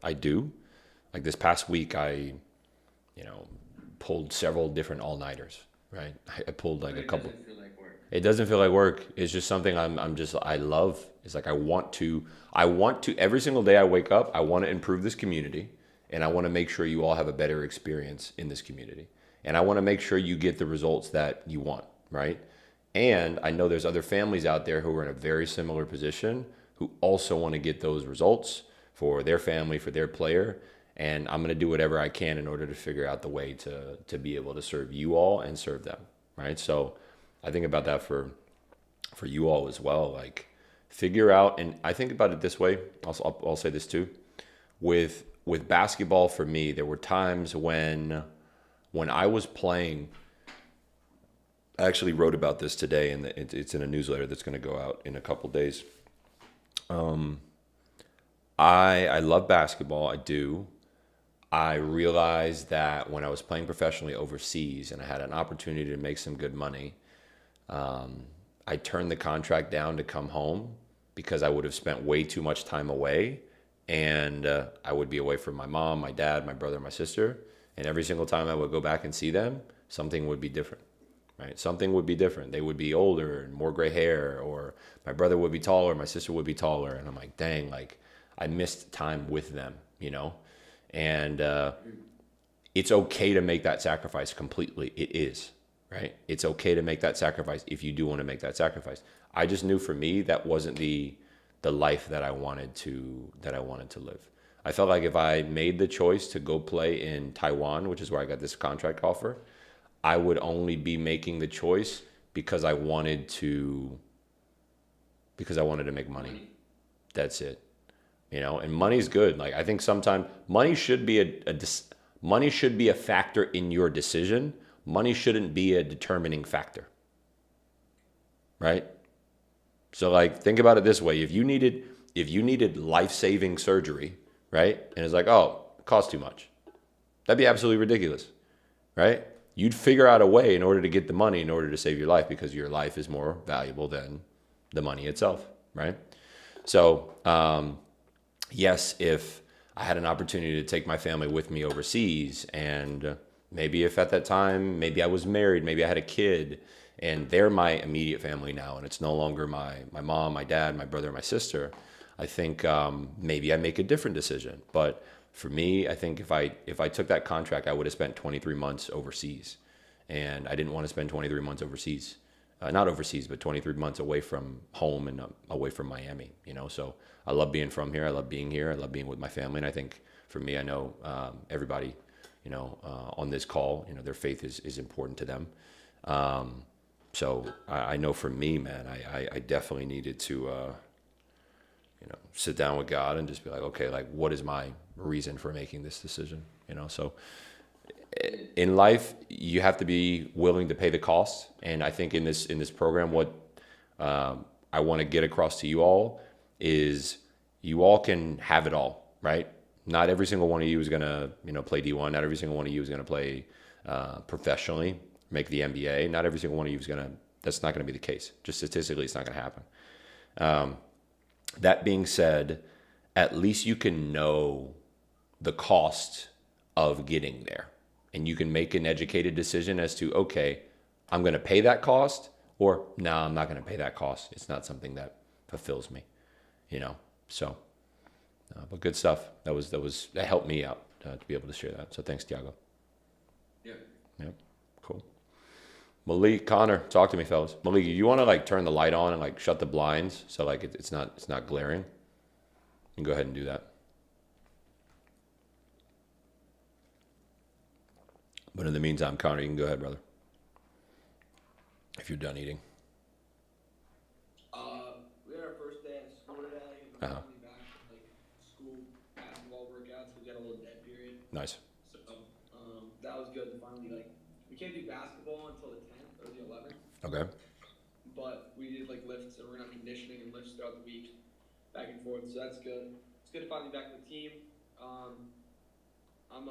I do. Like this past week, you know, pulled several different all-nighters, right? I pulled like But a it couple. doesn't feel like work. It doesn't feel like work. It's just something I love. It's like I want to, every single day I wake up, I want to improve this community and I want to make sure you all have a better experience in this community. And I want to make sure you get the results that you want, right? And I know there's other families out there who are in a very similar position who also want to get those results for their family, for their player. And I'm going to do whatever I can in order to figure out the way to be able to serve you all and serve them, right? So I think about that for you all as well. Like figure out, and I think about it this way. I'll say this too. With basketball for me, there were times when I was playing. I actually wrote about this today, and it's in a newsletter that's going to go out in a couple days. I love basketball. I do. I realized that when I was playing professionally overseas and I had an opportunity to make some good money, I turned the contract down to come home because I would have spent way too much time away, and I would be away from my mom, my dad, my brother, my sister, and every single time I would go back and see them, something would be different, right? Something would be different. They would be older and more gray hair, or my brother would be taller, my sister would be taller, and I'm like, dang, like I missed time with them, you know? And it's okay to make that sacrifice completely. It is, right? It's okay to make that sacrifice if you do want to make that sacrifice. I just knew for me that wasn't the life that I wanted to live. I felt like if I made the choice to go play in Taiwan, which is where I got this contract offer, I would only be making the choice because I wanted to make money. Money. That's it. And money's good. Like I think sometimes money should be money should be a factor in your decision. Money shouldn't be a determining factor, right? So like think about it this way. If you needed life-saving surgery, right? And it's like, "Oh, it costs too much." That'd be absolutely ridiculous, right? You'd figure out a way in order to get the money in order to save your life because your life is more valuable than the money itself, right? So, yes, if I had an opportunity to take my family with me overseas, and maybe if at that time, maybe I was married, maybe I had a kid, and they're my immediate family now, and it's no longer my mom, my dad, my brother, my sister, I think maybe I make a different decision. But for me, I think if I took that contract, I would have spent 23 months overseas, and I didn't want to spend 23 months overseas. Not overseas, but 23 months away from home and away from Miami, So I love being from here. I love being here. I love being with my family. And I think for me, I know everybody, on this call, their faith is important to them. So I know for me, man, I definitely needed to, sit down with God and just be like, okay, like what is my reason for making this decision? So in life, you have to be willing to pay the cost. And I think in this program, what I want to get across to you all is you all can have it all, right? Not every single one of you is gonna play D1. Not every single one of you is gonna play professionally, make the NBA. Not every single one of you is gonna. That's not gonna be the case. Just statistically, it's not gonna happen. That being said, at least you can know the cost of getting there. And you can make an educated decision as to, okay, I'm going to pay that cost, or no, I'm not going to pay that cost. It's not something that fulfills me, So, but good stuff. That helped me out to be able to share that. So thanks, Tiago. Yeah. Yep, cool. Malik, Connor, talk to me, fellas. Malik, you want to like turn the light on and like shut the blinds so like it's not glaring? You can go ahead and do that. But in the meantime, Connor, you can go ahead, brother, if you're done eating. We had our first day at school today. We're Uh-huh. finally back like school basketball workouts. We got a little dead period, Nice. so that was good to finally like. We can't do basketball until the 10th or the 11th, Okay. but we did like lifts and we're gonna have conditioning and lifts throughout the week, back and forth. So that's good. It's good to finally be back with the team. I'm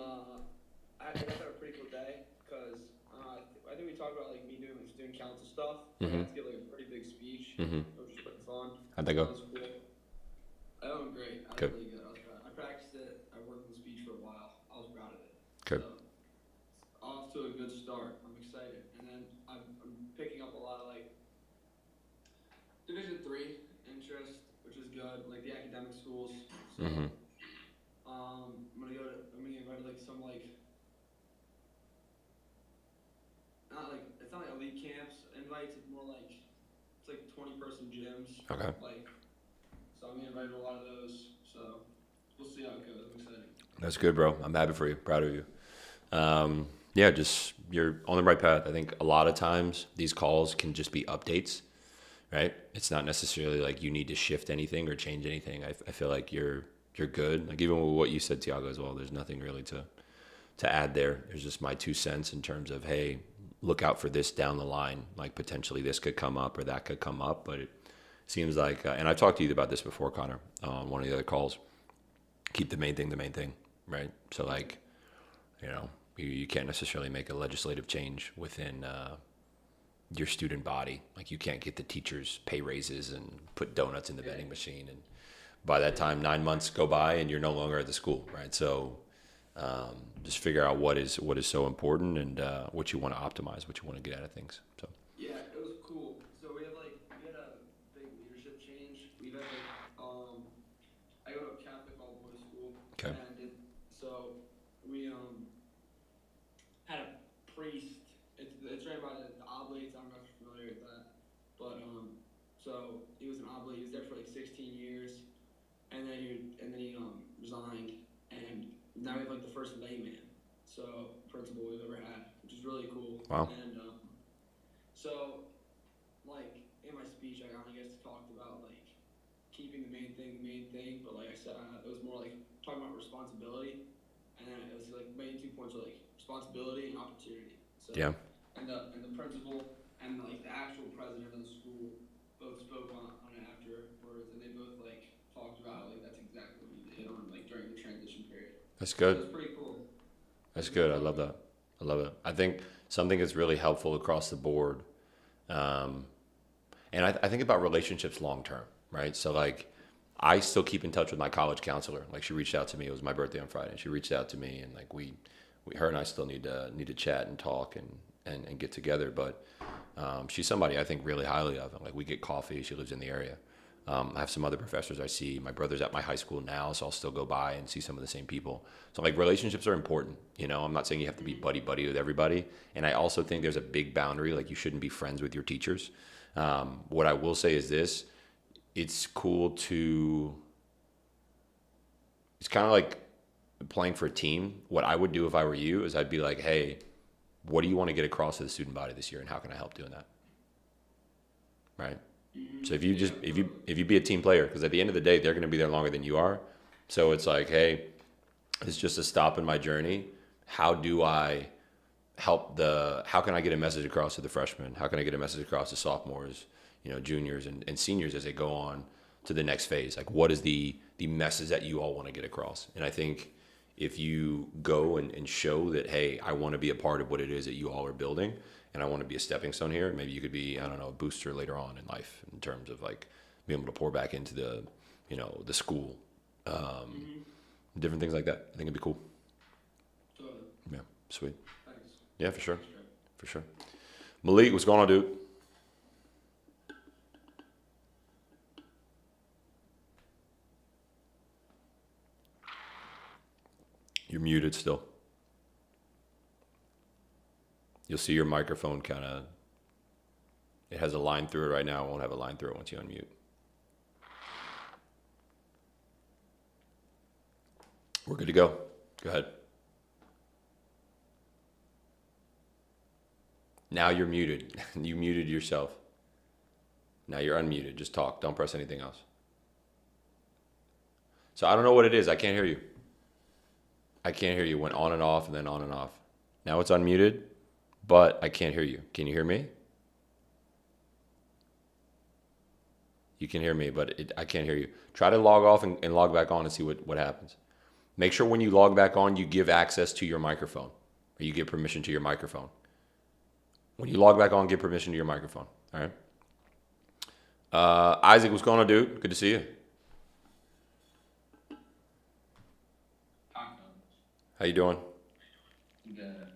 I guess I had a pretty cool day because I think we talked about like me doing like student council stuff. I Mm-hmm. had to give like a pretty big speech. Mm-hmm. It was just like fun. How'd that That go? was cool. I was great. I was Good. really good. I practiced it. I Okay. So off to a good start. I'm excited, and then I'm picking up a lot of like Division 3 interest, which is good, like the academic schools. Mm-hmm. So I'm gonna get invited like some like not like it's not like elite camps invites. It's like 20-person gyms. Okay. Like so I'm getting invited to a lot of those. So we'll see how it goes. I'm excited. That's good, bro. I'm happy for you. Proud of you. Yeah, just you're on the right path. I think a lot of times these calls can just be updates, right? It's not necessarily like you need to shift anything or change anything. I feel like you're good. Like even with what you said, Tiago, as well. There's nothing really to add there. There's just my 2 cents in terms of, hey, look out for this down the line. Like potentially this could come up or that could come up. But it seems like, and I've talked to you about this before, Connor, on one of the other calls. Keep the main thing, right? So like, you can't necessarily make a legislative change within your student body. Like you can't get the teachers pay raises and put donuts in the vending machine. And by that time, 9 months go by and you're no longer at the school, right? So just figure out what is so important and what you want to optimize, what you want to get out of things. So Yeah, it was cool. So we had a big leadership change. We've had I go to a Catholic all boys school. okay, So we had a priest. It's right by the oblates. I don't know if you're familiar with that, but so he was an oblate. He was there for like 16 years, and then he resigned, and now we have like the first layman, so principal we've ever had, which is really cool. wow, And so like in my speech, I kind of guess talked about like keeping the main thing, but like I said, it was more like talking about responsibility, and then it was like main 2 points were like responsibility and opportunity. So yeah, and the principal and like the actual president of the school both spoke on it afterwards, and they both like talked about like that's exactly what we did on like during the transition period. that's So it good. was pretty cool. That's good. I love that. I love it. I think something that's really helpful across the board. Um, and I think about relationships long term, right? So like I still keep in touch with my college counselor. Like she reached out to me. It was my birthday on Friday. And she reached out to me, and like her and I still need to chat and talk and get together. But she's somebody I think really highly of. And like we get coffee. She lives in the area. I have some other professors I see. My brother's at my high school now, so I'll still go by and see some of the same people. So like relationships are important. I'm not saying you have to be buddy with everybody. And I also think there's a big boundary. Like you shouldn't be friends with your teachers. What I will say is this: it's cool to. It's kind of like playing for a team. What I would do if I were you is I'd be like, hey, what do you want to get across to the student body this year, and how can I help doing that? Right. So if you be a team player, because at the end of the day, they're going to be there longer than you are. So it's like, hey, it's just a stop in my journey. How do I how can I get a message across to the freshmen? How can I get a message across to sophomores, juniors and seniors as they go on to the next phase? Like what is the message that you all want to get across? And I think if you go and show that, hey, I want to be a part of what it is that you all are building, and I want to be a stepping stone here. Maybe you could be, I don't know, a booster later on in life in terms of like being able to pour back into the school, different things like that. I think it'd be cool. Totally. Yeah, sweet. Thanks. Yeah, for sure, Thanks, Trey. for sure. Malik, what's going on, dude? You're muted still. You'll see your microphone it has a line through it right now. It won't have a line through it once you unmute. We're good to go. Go ahead. Now you're muted. You muted yourself. Now you're unmuted. Just talk. Don't press anything else. So I don't know what it is. I can't hear you. I can't hear you. Went on and off and then on and off. Now it's unmuted, but I can't hear you. Can you hear me? You can hear me, but I can't hear you. Try to log off and log back on and see what happens. Make sure when you log back on, you give access to your microphone, or you give permission to your microphone. When you log back on, give permission to your microphone. All right. Isaac, what's going on, dude? Good to see you. How you doing? Good.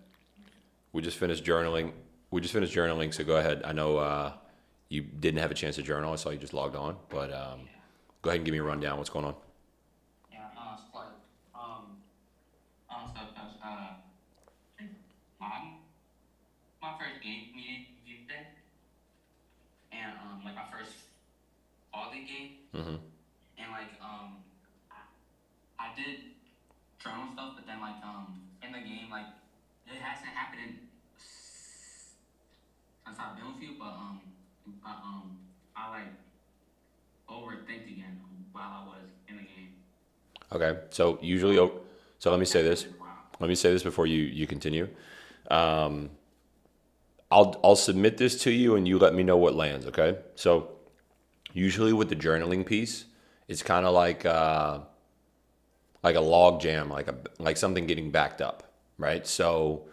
We just finished journaling. So go ahead. I know you didn't have a chance to journal. I saw you just logged on, but Yeah. go ahead and give me a rundown. What's going on? Yeah. It's like so cause my my first game meeting day and like my first all league game Mm-hmm. and like I did journal stuff, but then like in the game like it hasn't happened since I've been with you, but I like overthink again while I was in the game. Okay. So usually, so let me say this. Wow. Let me say this before you continue. Um, I'll submit this to you, and you let me know what lands. Okay. So usually with the journaling piece, it's kind of like a log jam, like something getting backed up, right? So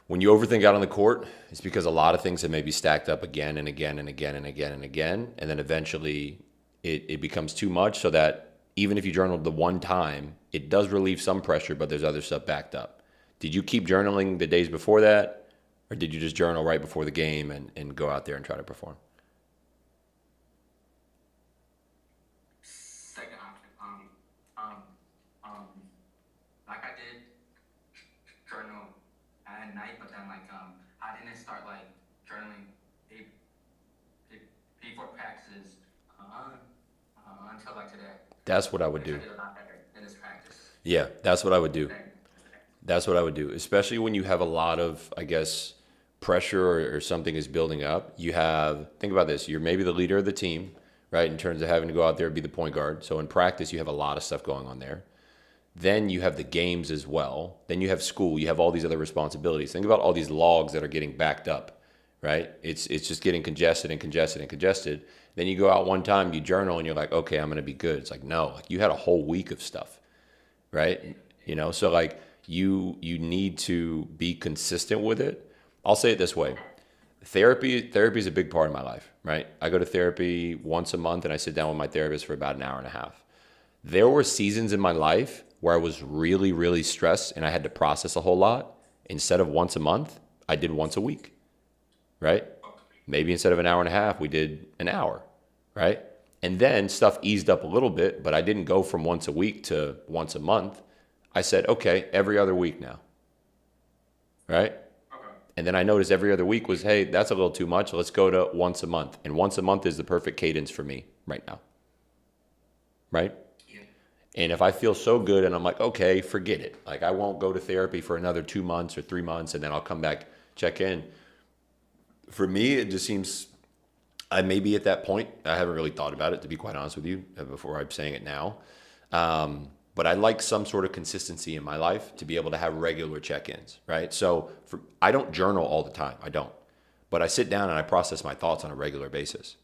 when you overthink out on the court, it's because a lot of things have maybe stacked up again and again and again and again and again, and then eventually it becomes too much, so that even if you journaled the one time, it does relieve some pressure, but there's other stuff backed up. Did you keep journaling the days before that, or did you just journal right before the game and go out there and try to perform? Second option. Um, um, like I did journal at night, but then like I didn't start like journaling before practices until like today. That's what I would Which I do. did a lot better in this practice. Yeah, that's what I would do. Today. That's what I would do, especially when you have a lot of, I guess, pressure or something is building up. You have, think about this, you're maybe the leader of the team, right, in terms of having to go out there and be the point guard. So in practice, you have a lot of stuff going on there. Then you have the games as well. Then you have school. You have all these other responsibilities. Think about all these logs that are getting backed up, right? It's just getting congested and congested and congested. Then you go out one time, you journal, and you're like, okay, I'm going to be good. It's like, no, like you had a whole week of stuff, right? You know, so like you need to be consistent with it. I'll say it this way. Therapy is a big part of my life, right? I go to therapy once a month and I sit down with my therapist for about an hour and a half. There were seasons in my life where I was really, really stressed and I had to process a whole lot. Instead of once a month, I did once a week, right? Maybe instead of an hour and a half, we did an hour, right? And then stuff eased up a little bit, but I didn't go from once a week to once a month. I said, okay, every other week now, right? Okay. And then I noticed every other week was, hey, that's a little too much. Let's go to once a month. And once a month is the perfect cadence for me right now, right? Yeah. And if I feel so good and I'm like, okay, forget it. Like I won't go to therapy for another 2 months or 3 months and then I'll come back, check in. For me, it just seems I may be at that point. I haven't really thought about it, to be quite honest with you, before I'm saying it now. But I like some sort of consistency in my life to be able to have regular check-ins, right? So I don't journal all the time. I don't. But I sit down and I process my thoughts on a regular basis.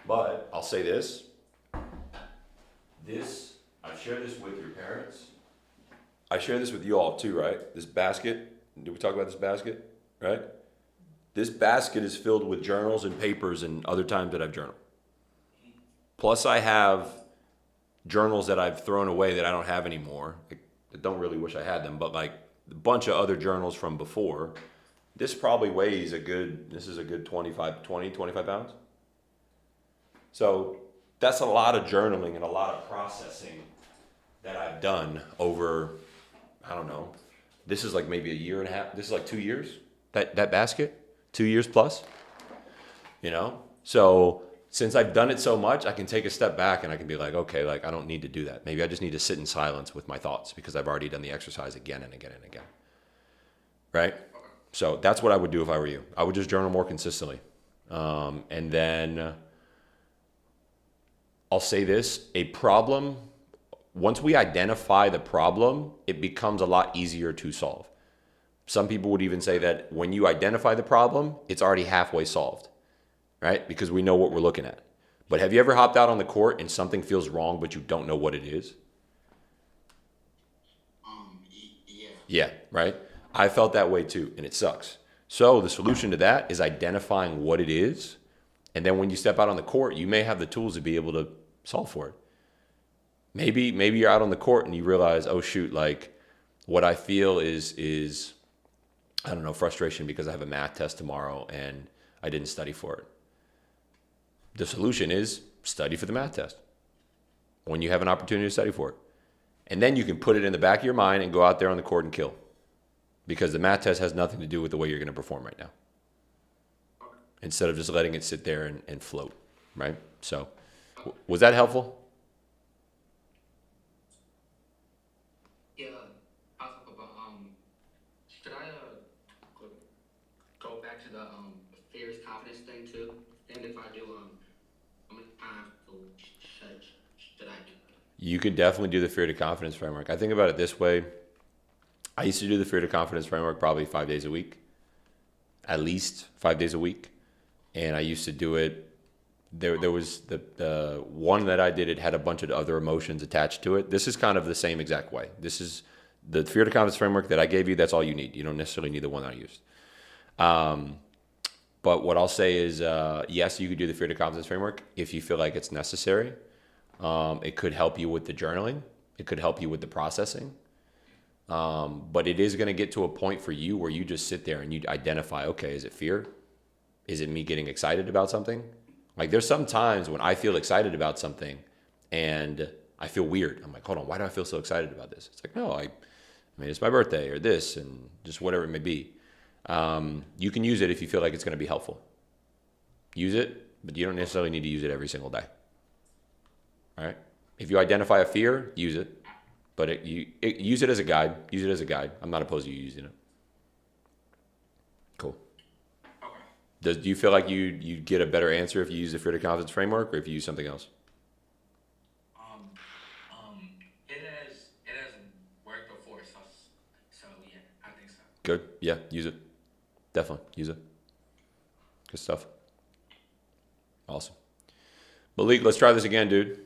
But I'll say this. I share this with your parents. I share this with you all too, right? This basket. Did we talk about this basket? Right? This basket is filled with journals and papers and other times that I've journaled. Plus I have journals that I've thrown away that I don't have anymore. I don't really wish I had them, but like a bunch of other journals from before. This probably weighs this is a good 25 pounds. So that's a lot of journaling and a lot of processing that I've done over, I don't know, this is like maybe a year and a half. This is like 2 years, that basket, 2 years plus, you know? So since I've done it so much, I can take a step back and I can be like, okay, like I don't need to do that. Maybe I just need to sit in silence with my thoughts because I've already done the exercise again and again and again. Right? So that's what I would do if I were you. I would just journal more consistently. And then I'll say this, once we identify the problem, it becomes a lot easier to solve. Some people would even say that when you identify the problem, it's already halfway solved. Right? Because we know what we're looking at. But have you ever hopped out on the court and something feels wrong, but you don't know what it is? Yeah. Yeah, right? I felt that way too, and it sucks. So the solution to that is identifying what it is. And then when you step out on the court, you may have the tools to be able to solve for it. Maybe you're out on the court and you realize, oh shoot, like What I feel is I don't know, frustration because I have a math test tomorrow and I didn't study for it. The solution is study for the math test when you have an opportunity to study for it. And then you can put it in the back of your mind and go out there on the court and kill. Because the math test has nothing to do with the way you're going to perform right now. Instead of just letting it sit there and float, right? So, was that helpful? Yeah, I was talking about should I go back to the fears confidence thing too? And if I do, how many times should I do? You could definitely do the fear to confidence framework. I think about it this way. I used to do the fear to confidence framework probably 5 days a week, at least 5 days a week. And I used to do it. There was the one that I did. It had a bunch of other emotions attached to it. This is kind of the same exact way. This is the fear to confidence framework that I gave you. That's all you need. You don't necessarily need the one that I used. But what I'll say is, yes, you could do the fear to confidence framework if you feel like it's necessary. It could help you with the journaling. It could help you with the processing. But it is going to get to a point for you where you just sit there and you identify, okay, is it fear? Is it me getting excited about something? Like there's some times when I feel excited about something and I feel weird. I'm like, hold on, why do I feel so excited about this? It's like, no, I mean, it's my birthday or this and just whatever it may be. You can use it if you feel like it's going to be helpful. Use it, but you don't necessarily need to use it every single day. All right? If you identify a fear, use it. But use it as a guide. Use it as a guide. I'm not opposed to you using it. Cool. Okay. Do you feel like you get a better answer if you use the fear to confidence framework or if you use something else? It has worked before, so yeah, I think so. Good. Yeah, use it. Definitely use it. Good stuff. Awesome. Malik, let's try this again, dude.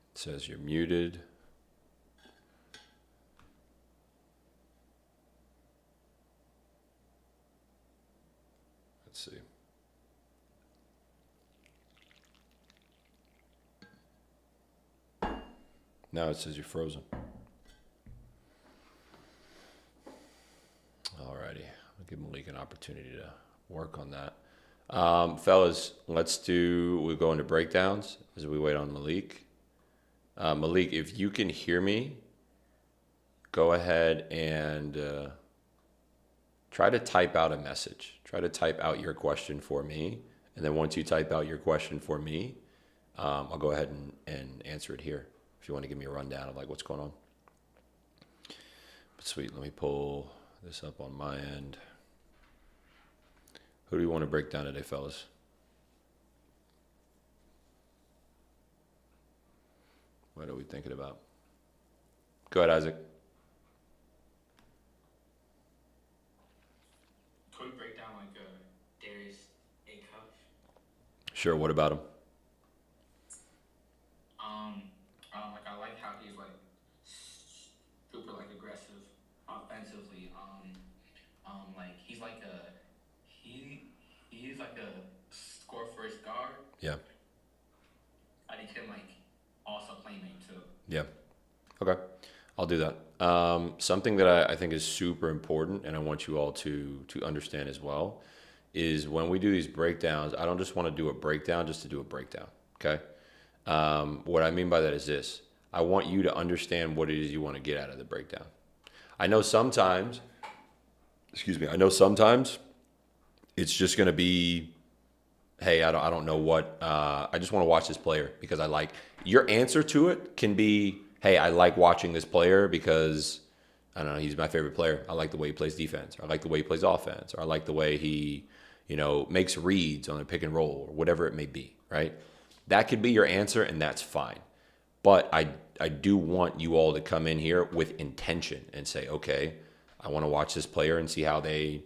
It says you're muted. Let's see. Now it says you're frozen. Alrighty. I'll give Malik an opportunity to work on that. Fellas, we'll go into breakdowns as we wait on Malik. Malik, if you can hear me, go ahead and try to type out a message. Try to type out your question for me. And then once you type out your question for me, I'll go ahead and answer it here if you want to give me a rundown of like what's going on. But sweet, let me pull this up on my end. Who do you want to break down today, fellas? What are we thinking about? Go ahead, Isaac. Could we break down like Darius Acuff? Sure, what about him? Like I like how he's like super like aggressive offensively. Like he's like he's like a score first guard. Yeah. I think him like also playmaking too. Yeah. Okay. I'll do that. Something that I think is super important and I want you all to understand as well is when we do these breakdowns, I don't just want to do a breakdown just to do a breakdown. Okay. What I mean by that is this. I want you to understand what it is you want to get out of the breakdown. I know sometimes it's just going to be, hey, I don't know what, I just want to watch this player because I like, your answer to it can be, hey, I like watching this player because, I don't know, he's my favorite player. I like the way he plays defense. Or I like the way he plays offense. Or I like the way he, makes reads on a pick and roll or whatever it may be, right? That could be your answer and that's fine. But I do want you all to come in here with intention and say, okay, I want to watch this player and see how they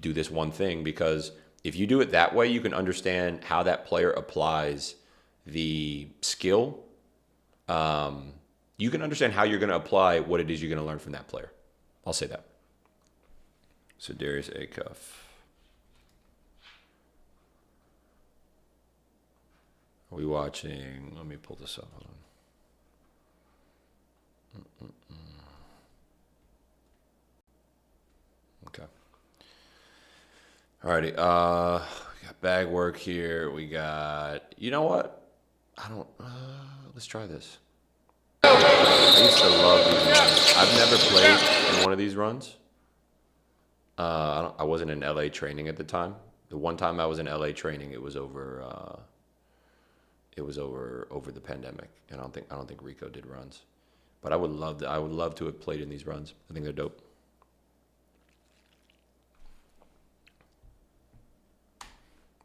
do this one thing, because if you do it that way, you can understand how that player applies the skill. You can understand how you're going to apply what it is you're going to learn from that player. I'll say that. So Darius Acuff. Are we watching? Let me pull this up. Hold on. Okay. Alrighty. We got bag work here. We got. You know what? I don't. Let's try this. I used to love these runs. I've never played in one of these runs. I wasn't in LA training at the time. The one time I was in LA training, it was over. It was over the pandemic, and I don't think Rico did runs. But I would love to have played in these runs. I think they're dope.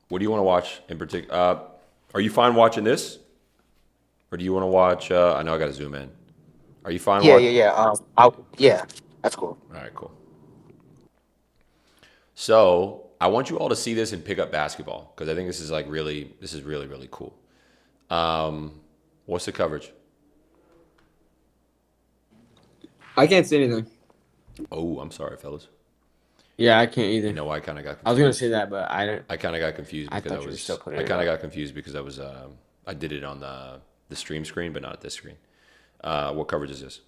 What do you want to watch in particular? Are you fine watching this, or do you want to watch? I know I got to zoom in. Are you fine? Yeah. Yeah, that's cool. All right, cool. So I want you all to see this and pick up basketball because I think this is really cool. What's the coverage? I can't see anything. Oh, I'm sorry, fellas. Yeah, I can't either. You know, I kind of got confused. I was gonna say that, but I don't. I kind of got confused I because thought you were still putting I it kind of up. got confused because I did it on the stream screen, but not this screen. What coverage is this?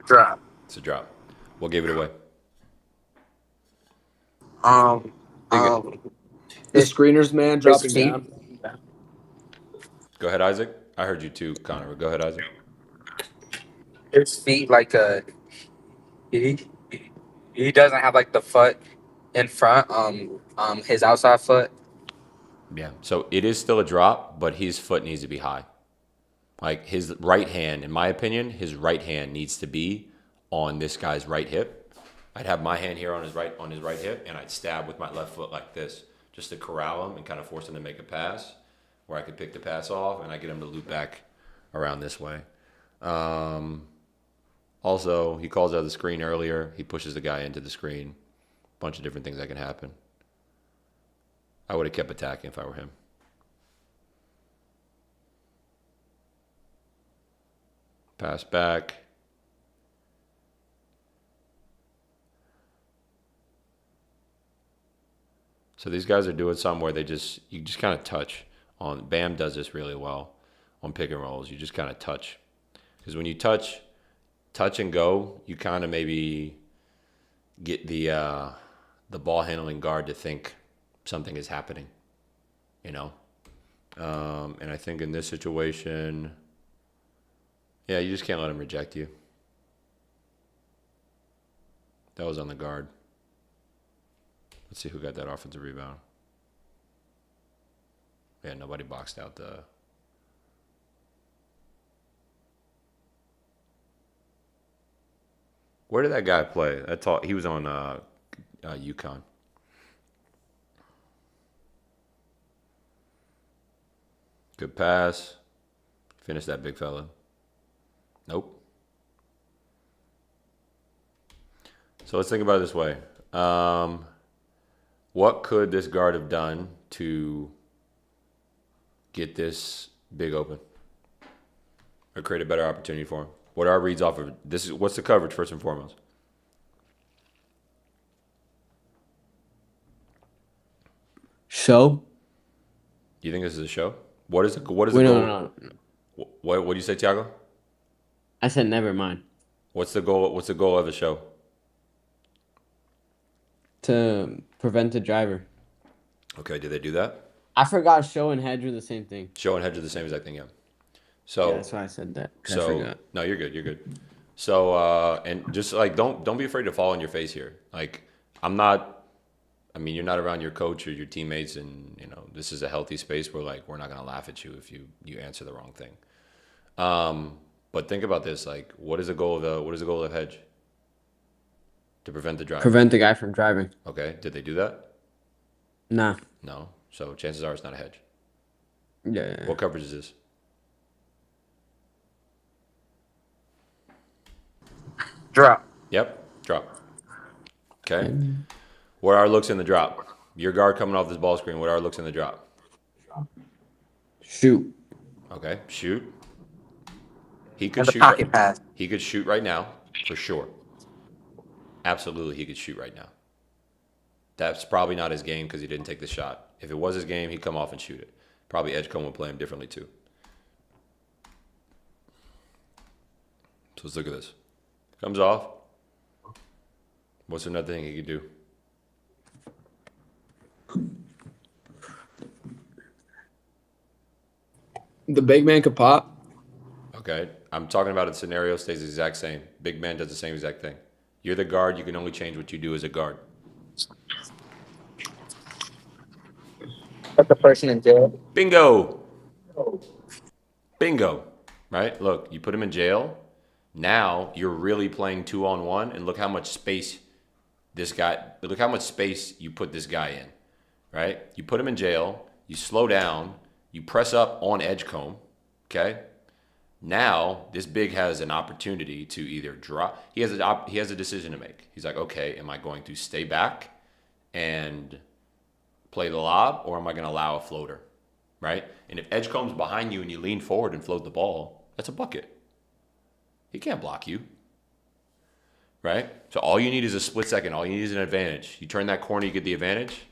Drop. It's a drop. What gave it away? The screeners, man, dropping feet. down. Go ahead, Isaac. I heard you too, Connor. Go ahead, Isaac. His feet like he doesn't have like the foot in front. His outside foot. Yeah. So it is still a drop, but his foot needs to be high. Like his right hand, in my opinion, his right hand needs to be on this guy's right hip. I'd have my hand here on his right hip, and I'd stab with my left foot like this, just to corral him and kind of force him to make a pass, where I could pick the pass off and I get him to loop back around this way. Also, he calls out the screen earlier. He pushes the guy into the screen. Bunch of different things that can happen. I would have kept attacking if I were him. Pass back. So these guys are doing something where you just kind of touch on. Bam does this really well on pick and rolls. You just kind of touch, because when you touch and go, you kind of maybe get the ball handling guard to think something is happening, you know. And I think in this situation, yeah, you just can't let him reject you. That was on the guard. Let's see who got that offensive rebound. Yeah, nobody boxed out the. Where did that guy play? He was on UConn. Good pass. Finish that big fella. Nope. So let's think about it this way. What could this guard have done to get this big open or create a better opportunity for him? What are our reads off of this? What's the coverage first and foremost? Show. Do you think this is a show? What is Wait, the goal? no. What do you say, Tiago? I said never mind. What's the goal? What's the goal of the show? To prevent the driver. Okay, did they do that? I forgot show and hedge were the same thing. Show and hedge are the same exact thing, yeah. So Yeah, that's why I said that. 'Cause I So forgot. no, you're good. You're good. So and just like don't be afraid to fall on your face here. Like I'm not. I mean, you're not around your coach or your teammates, and you know this is a healthy space where like we're not gonna laugh at you if you answer the wrong thing. But think about this. Like, what is the goal of hedge? To prevent the drive. Prevent the guy from driving. Okay. Did they do that? Nah. No. So chances are it's not a hedge. Yeah. What coverage is this? Drop. Yep. Drop. Okay. What are our looks in the drop? Your guard coming off this ball screen. What are our looks in the drop? Shoot. Okay. Shoot. He could And the shoot. pocket pass. He could shoot right now, for sure. Absolutely, he could shoot right now. That's probably not his game because he didn't take the shot. If it was his game, he'd come off and shoot it. Probably Edgecomb would play him differently too. So let's look at this. Comes off. What's another thing he could do? The big man could pop. Okay, I'm talking about a scenario stays the exact same. Big man does the same exact thing. You're the guard. You can only change what you do as a guard. Put the person in jail. Bingo. Bingo. Right? Look, you put him in jail. Now you're really playing 2-on-1, and look how much space look how much space you put this guy in. Right? You put him in jail. You slow down. You press up on Edgecomb. Okay? Now this big has an opportunity to either drop. He has a decision to make. He's like, okay, am I going to stay back and play the lob, or am I going to allow a floater? Right? And if Edgecomb's behind you and you lean forward and float the ball, that's a bucket. He can't block you. Right? So all you need is a split second. All you need is an advantage. You turn that corner, you get the advantage.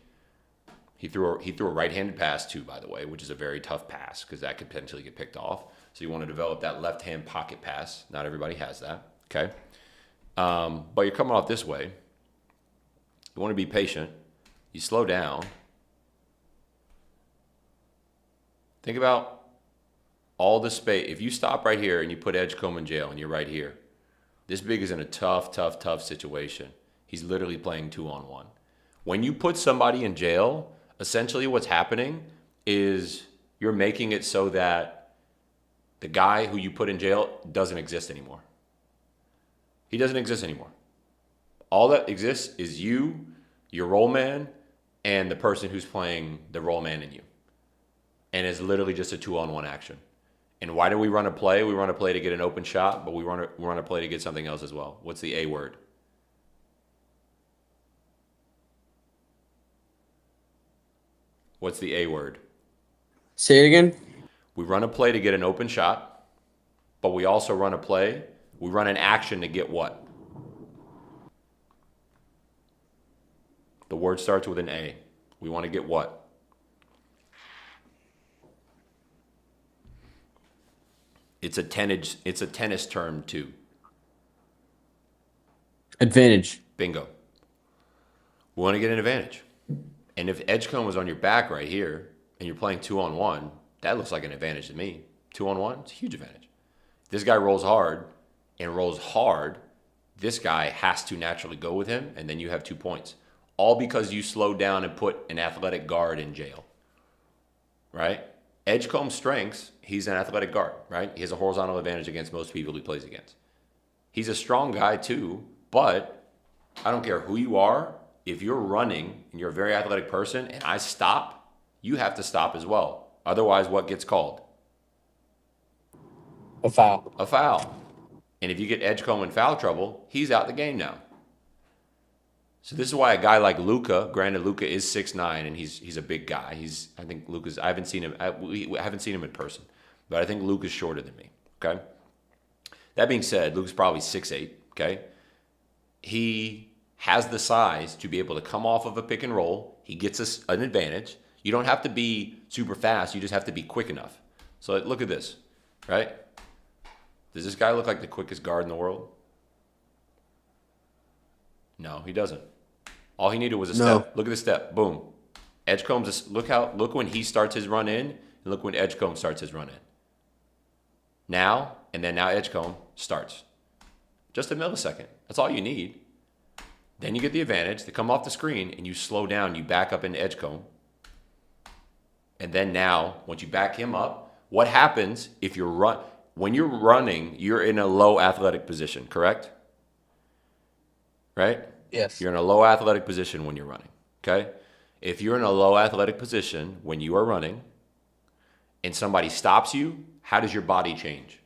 He threw a right-handed pass too, by the way, which is a very tough pass because that could potentially get picked off. So you want to develop that left-hand pocket pass. Not everybody has that, okay? But you're coming off this way. You want to be patient. You slow down. Think about all the space. If you stop right here and you put Edgecomb in jail and you're right here, this big is in a tough situation. He's literally playing 2-on-1. When you put somebody in jail, essentially what's happening is you're making it so that the guy who you put in jail doesn't exist anymore. He doesn't exist anymore. All that exists is you, your role man, and the person who's playing the role man in you. And it's literally just a 2-on-1 action. And why do we run a play? We run a play to get an open shot, but we run a play to get something else as well. What's the A word? What's the A word? Say it again. We run a play to get an open shot, but we also run a play. We run an action to get what? The word starts with an A. We want to get what? It's a tennis term too. Advantage. Bingo. We want to get an advantage. And if Edgecomb was on your back right here and you're playing 2-on-1, that looks like an advantage to me. 2-on-1, it's a huge advantage. This guy rolls hard, this guy has to naturally go with him, and then you have 2 points. All because you slowed down and put an athletic guard in jail. Right? Edgecomb's strengths, he's an athletic guard, right? He has a horizontal advantage against most people he plays against. He's a strong guy too, but I don't care who you are. If you're running and you're a very athletic person and I stop, you have to stop as well. Otherwise, what gets called? A foul. A foul. And if you get Edgecomb in foul trouble, he's out the game now. So this is why a guy like Luka, granted Luka is 6'9", and he's a big guy. I haven't seen him in person, but I think Luka's shorter than me. Okay. That being said, Luka's probably 6'8". Okay. He has the size to be able to come off of a pick and roll. He gets us an advantage. You don't have to be super fast. You just have to be quick enough. So look at this, right? Does this guy look like the quickest guard in the world? No, he doesn't. All he needed was a step. Look at the step. Boom. Edgecomb's look when he starts his run in, and look when Edgecomb starts his run in. Now Edgecomb starts. Just a millisecond. That's all you need. Then you get the advantage. They come off the screen and you slow down, you back up into Edgecomb. And then now, once you back him up, what happens if when you're running, you're in a low athletic position, correct? Right? Yes. You're in a low athletic position when you're running, okay? If you're in a low athletic position when you are running and somebody stops you, how does your body change?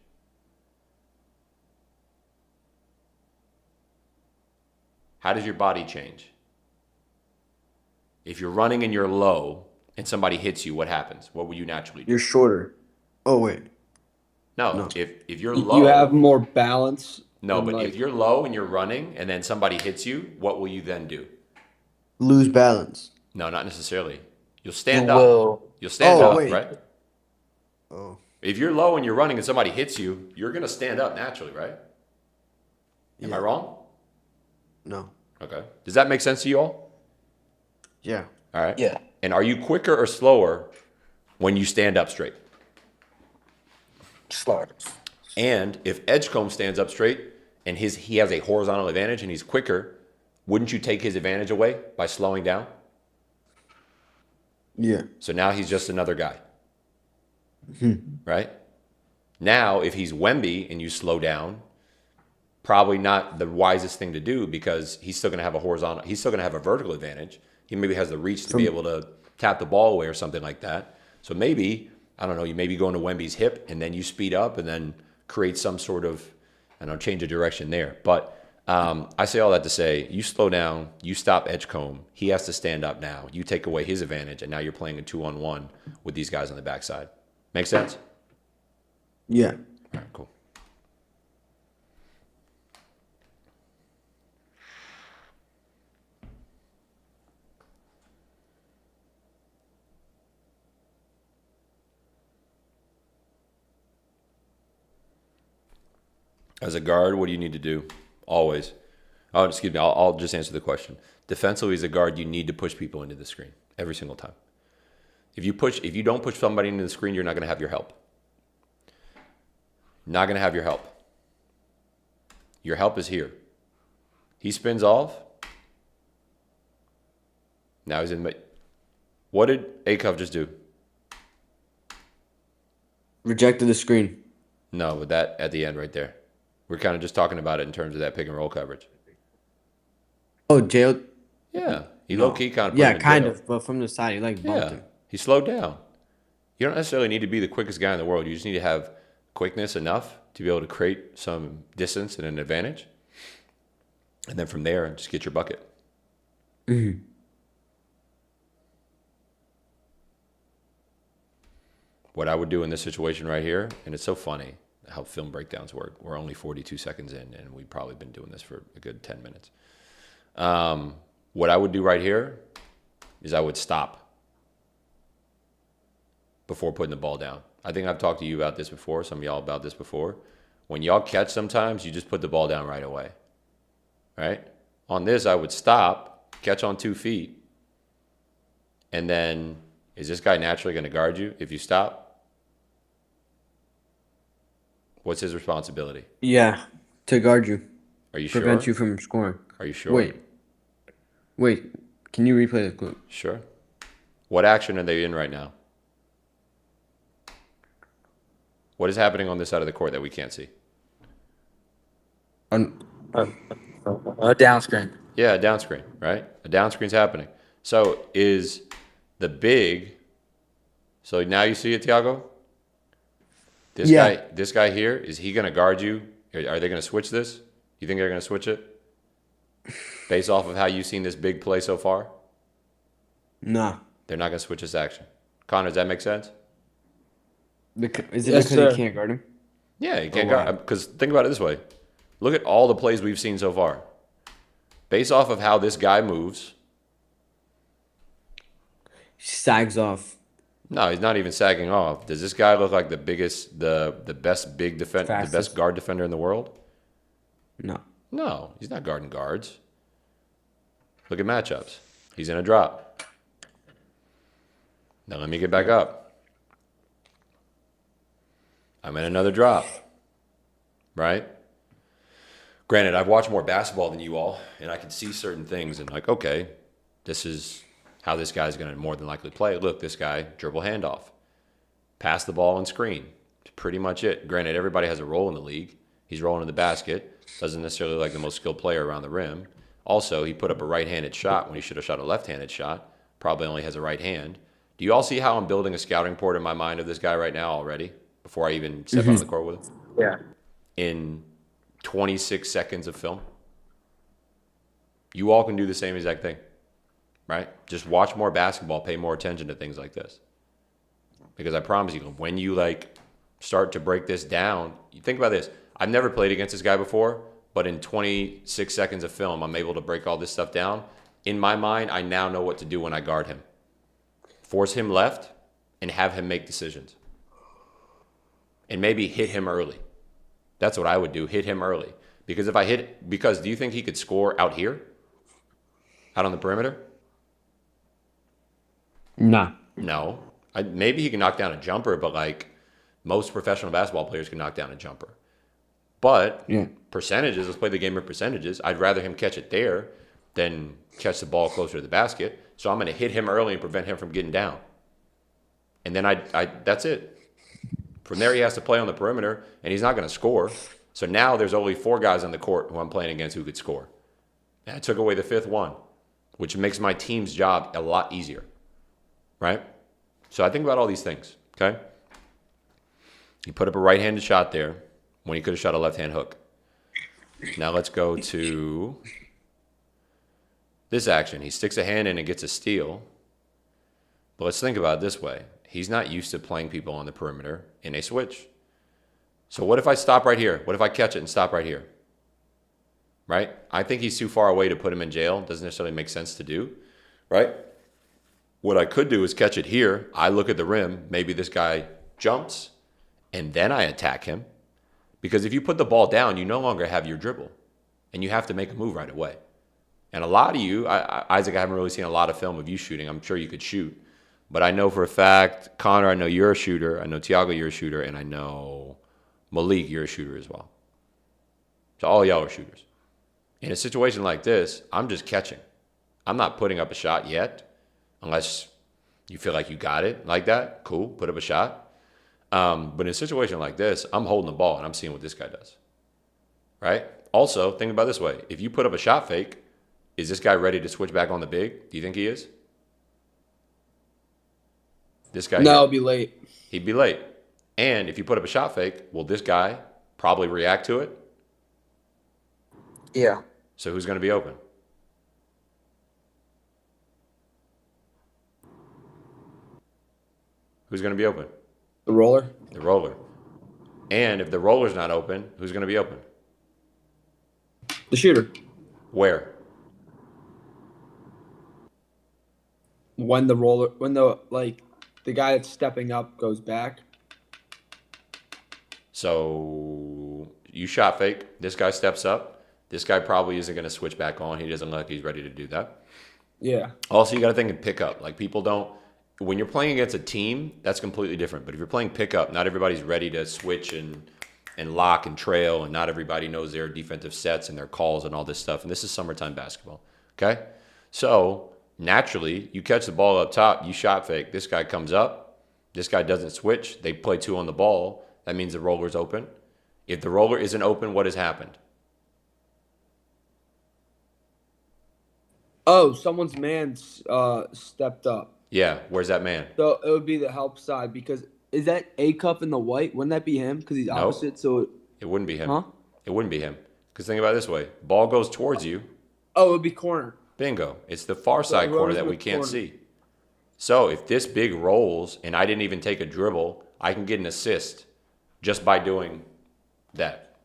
How does your body change? If you're running and you're low and somebody hits you, what happens? What will you naturally do? You're shorter. Oh, wait. No, No. if you're low, You have more balance. no, and, but like, if you're low and you're running and then somebody hits you, what will you then do? Lose balance. No, not necessarily. You'll You stand up. will. You'll stand Oh, up, wait. right? Oh, If you're low and you're running and somebody hits you, you're gonna stand up naturally, right? Am I Yeah. wrong? no. Okay. Does that make sense to you all? Yeah. All right. Yeah. And are you quicker or slower when you stand up straight? Slower. And if Edgecomb stands up straight and he has a horizontal advantage and he's quicker, wouldn't you take his advantage away by slowing down? Yeah. So now he's just another guy. Right? Now, if he's Wemby and you slow down, probably not the wisest thing to do because he's still going to have a vertical advantage. He maybe has the reach to be able to tap the ball away or something like that. So maybe, I don't know, you maybe go into Wemby's hip and then you speed up and then create some sort of, I don't know, change of direction there. But I say all that to say, you slow down, you stop Edgecomb, he has to stand up now. You take away his advantage, and now you're playing a 2-on-1 with these guys on the backside. Make sense? Yeah. All right, cool. As a guard, what do you need to do? Always. Oh, excuse me. I'll just answer the question. Defensively, as a guard, you need to push people into the screen every single time. If you don't push somebody into the screen, you're not going to have your help. Not going to have your help. Your help is here. He spins off. Now he's in. What did Acuff just do? Rejected the screen. No, but that at the end right there. We're kind of just talking about it in terms of that pick and roll coverage. Oh, jail. Yeah. He No. low key kind of put Yeah, him in kind jail. of, but from the side, he like bumped Yeah. him. He slowed down. You don't necessarily need to be the quickest guy in the world. You just need to have quickness enough to be able to create some distance and an advantage. And then from there, just get your bucket. What I would do in this situation right here, and it's so funny how film breakdowns work. We're only 42 seconds in, and we've probably been doing this for a good 10 minutes. What I would do right here is I would stop before putting the ball down. I think I've talked to you about this before, some of y'all about this before. When y'all catch sometimes, you just put the ball down right away, right? On this, I would stop, catch on 2 feet, and then is this guy naturally going to guard you if you stop? What's his responsibility? Yeah, to guard you, Are you sure? prevent you from scoring. Are you sure? Wait. Can you replay the clip? Sure. What action are they in right now? What is happening on this side of the court that we can't see? A down screen. Yeah, a down screen, right? A down screen's happening. So is the big, so now you see it, Tiago? Yeah. This guy here, is he going to guard you? Are they going to switch this? You think they're going to switch it? Based off of how you've seen this big play so far? Nah. They're not going to switch this action. Connor, does that make sense? Is it Yes, because sir. he can't guard him? Yeah, you can't why? guard. Because think about it this way. Look at all the plays we've seen so far. Based off of how this guy moves, He sags off. no, he's not even sagging off. Does this guy look like the biggest, the best the Fastest. best guard defender in the world? No. No, he's not guarding guards. Look at matchups. He's in a drop. Now let me get back up. I'm in another drop. Right? Granted, I've watched more basketball than you all, and I can see certain things and like, okay, this is how this guy's going to more than likely play. Look, this guy, dribble handoff. Pass the ball and screen. It's pretty much it. Granted, everybody has a role in the league. He's rolling in the basket. Doesn't necessarily look like the most skilled player around the rim. Also, he put up a right-handed shot when he should have shot a left-handed shot. Probably only has a right hand. Do you all see how I'm building a scouting report in my mind of this guy right now already? Before I even step on the court with him? Yeah. In 26 seconds of film. You all can do the same exact thing, right? Just watch more basketball, pay more attention to things like this. Because I promise you, when you like start to break this down, you think about this. I've never played against this guy before, but in 26 seconds of film, I'm able to break all this stuff down. In my mind, I now know what to do when I guard him. Force him left and have him make decisions. And maybe hit him early. That's what I would do, hit him early. Because do you think he could score out here? Out on the perimeter? Nah. No. Maybe he can knock down a jumper, but like most professional basketball players can knock down a jumper. But Yeah. percentages, let's play the game of percentages. I'd rather him catch it there than catch the ball closer to the basket. So I'm going to hit him early and prevent him from getting down. And then that's it. From there, he has to play on the perimeter, and he's not going to score. So now there's only 4 guys on the court who I'm playing against who could score. And I took away the 5th one, which makes my team's job a lot easier. Right? So I think about all these things, okay? He put up a right-handed shot there when he could have shot a left-hand hook. Now let's go to this action. He sticks a hand in and gets a steal. But let's think about it this way. He's not used to playing people on the perimeter in a switch. So what if I stop right here? What if I catch it and stop right here? Right? I think he's too far away to put him in jail. Doesn't necessarily make sense to do. Right? What I could do is catch it here. I look at the rim. Maybe this guy jumps, and then I attack him. Because if you put the ball down, you no longer have your dribble, and you have to make a move right away. And a lot of you, Isaac, I haven't really seen a lot of film of you shooting. I'm sure you could shoot. But I know for a fact, Connor, I know you're a shooter. I know Tiago, you're a shooter. And I know Malik, you're a shooter as well. So all y'all are shooters. In a situation like this, I'm just catching. I'm not putting up a shot yet. Unless you feel like you got it like that, cool, put up a shot. But in a situation like this, I'm holding the ball and I'm seeing what this guy does. Right? Also, think about it this way. If you put up a shot fake, is this guy ready to switch back on the big? Do you think he is? This guy No, here, it'll be late. he'd be late. And if you put up a shot fake, will this guy probably react to it? Yeah. So who's going to be open? Who's going to be open? The roller. The roller. And if the roller's not open, who's going to be open? The shooter. Where? When the guy that's stepping up goes back. So you shot fake. This guy steps up. This guy probably isn't going to switch back on. He doesn't look like he's ready to do that. Yeah. Also, you got to think in pickup. Like people don't. When you're playing against a team, that's completely different. But if you're playing pickup, not everybody's ready to switch and lock and trail, and not everybody knows their defensive sets and their calls and all this stuff. And this is summertime basketball. Okay? So naturally, you catch the ball up top, you shot fake. This guy comes up. This guy doesn't switch. They play 2 on the ball. That means the roller's open. If the roller isn't open, what has happened? Oh, someone's man stepped up. Yeah, where's that man? So it would be the help side because is that Acuff in the white? Wouldn't that be him? Because he's opposite. So It wouldn't be him. Huh? It wouldn't be him. Because think about it this way. Ball goes towards you. it would be corner. Bingo. It's the far side rose corner that we with can't corner. see. So if this big rolls and I didn't even take a dribble, I can get an assist just by doing that.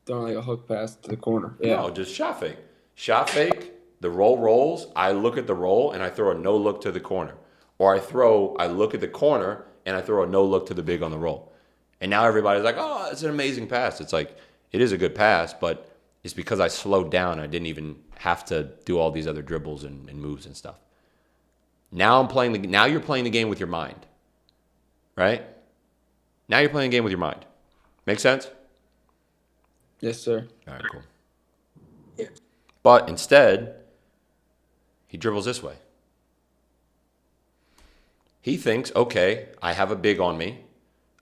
Throwing like a hook pass to the corner. Yeah. No, just shot fake. Shot fake, the roll rolls, I look at the roll and I throw a no look to the corner. Or I look at the corner and I throw a no look to the big on the roll. And now everybody's like, oh, it's an amazing pass. It's like, it is a good pass, but it's because I slowed down. I didn't even have to do all these other dribbles and moves and stuff. Now you're playing the game with your mind. Right? Now you're playing a game with your mind. Make sense? Yes, sir. All right, cool. Yeah. But instead, he dribbles this way. He thinks, okay, I have a big on me.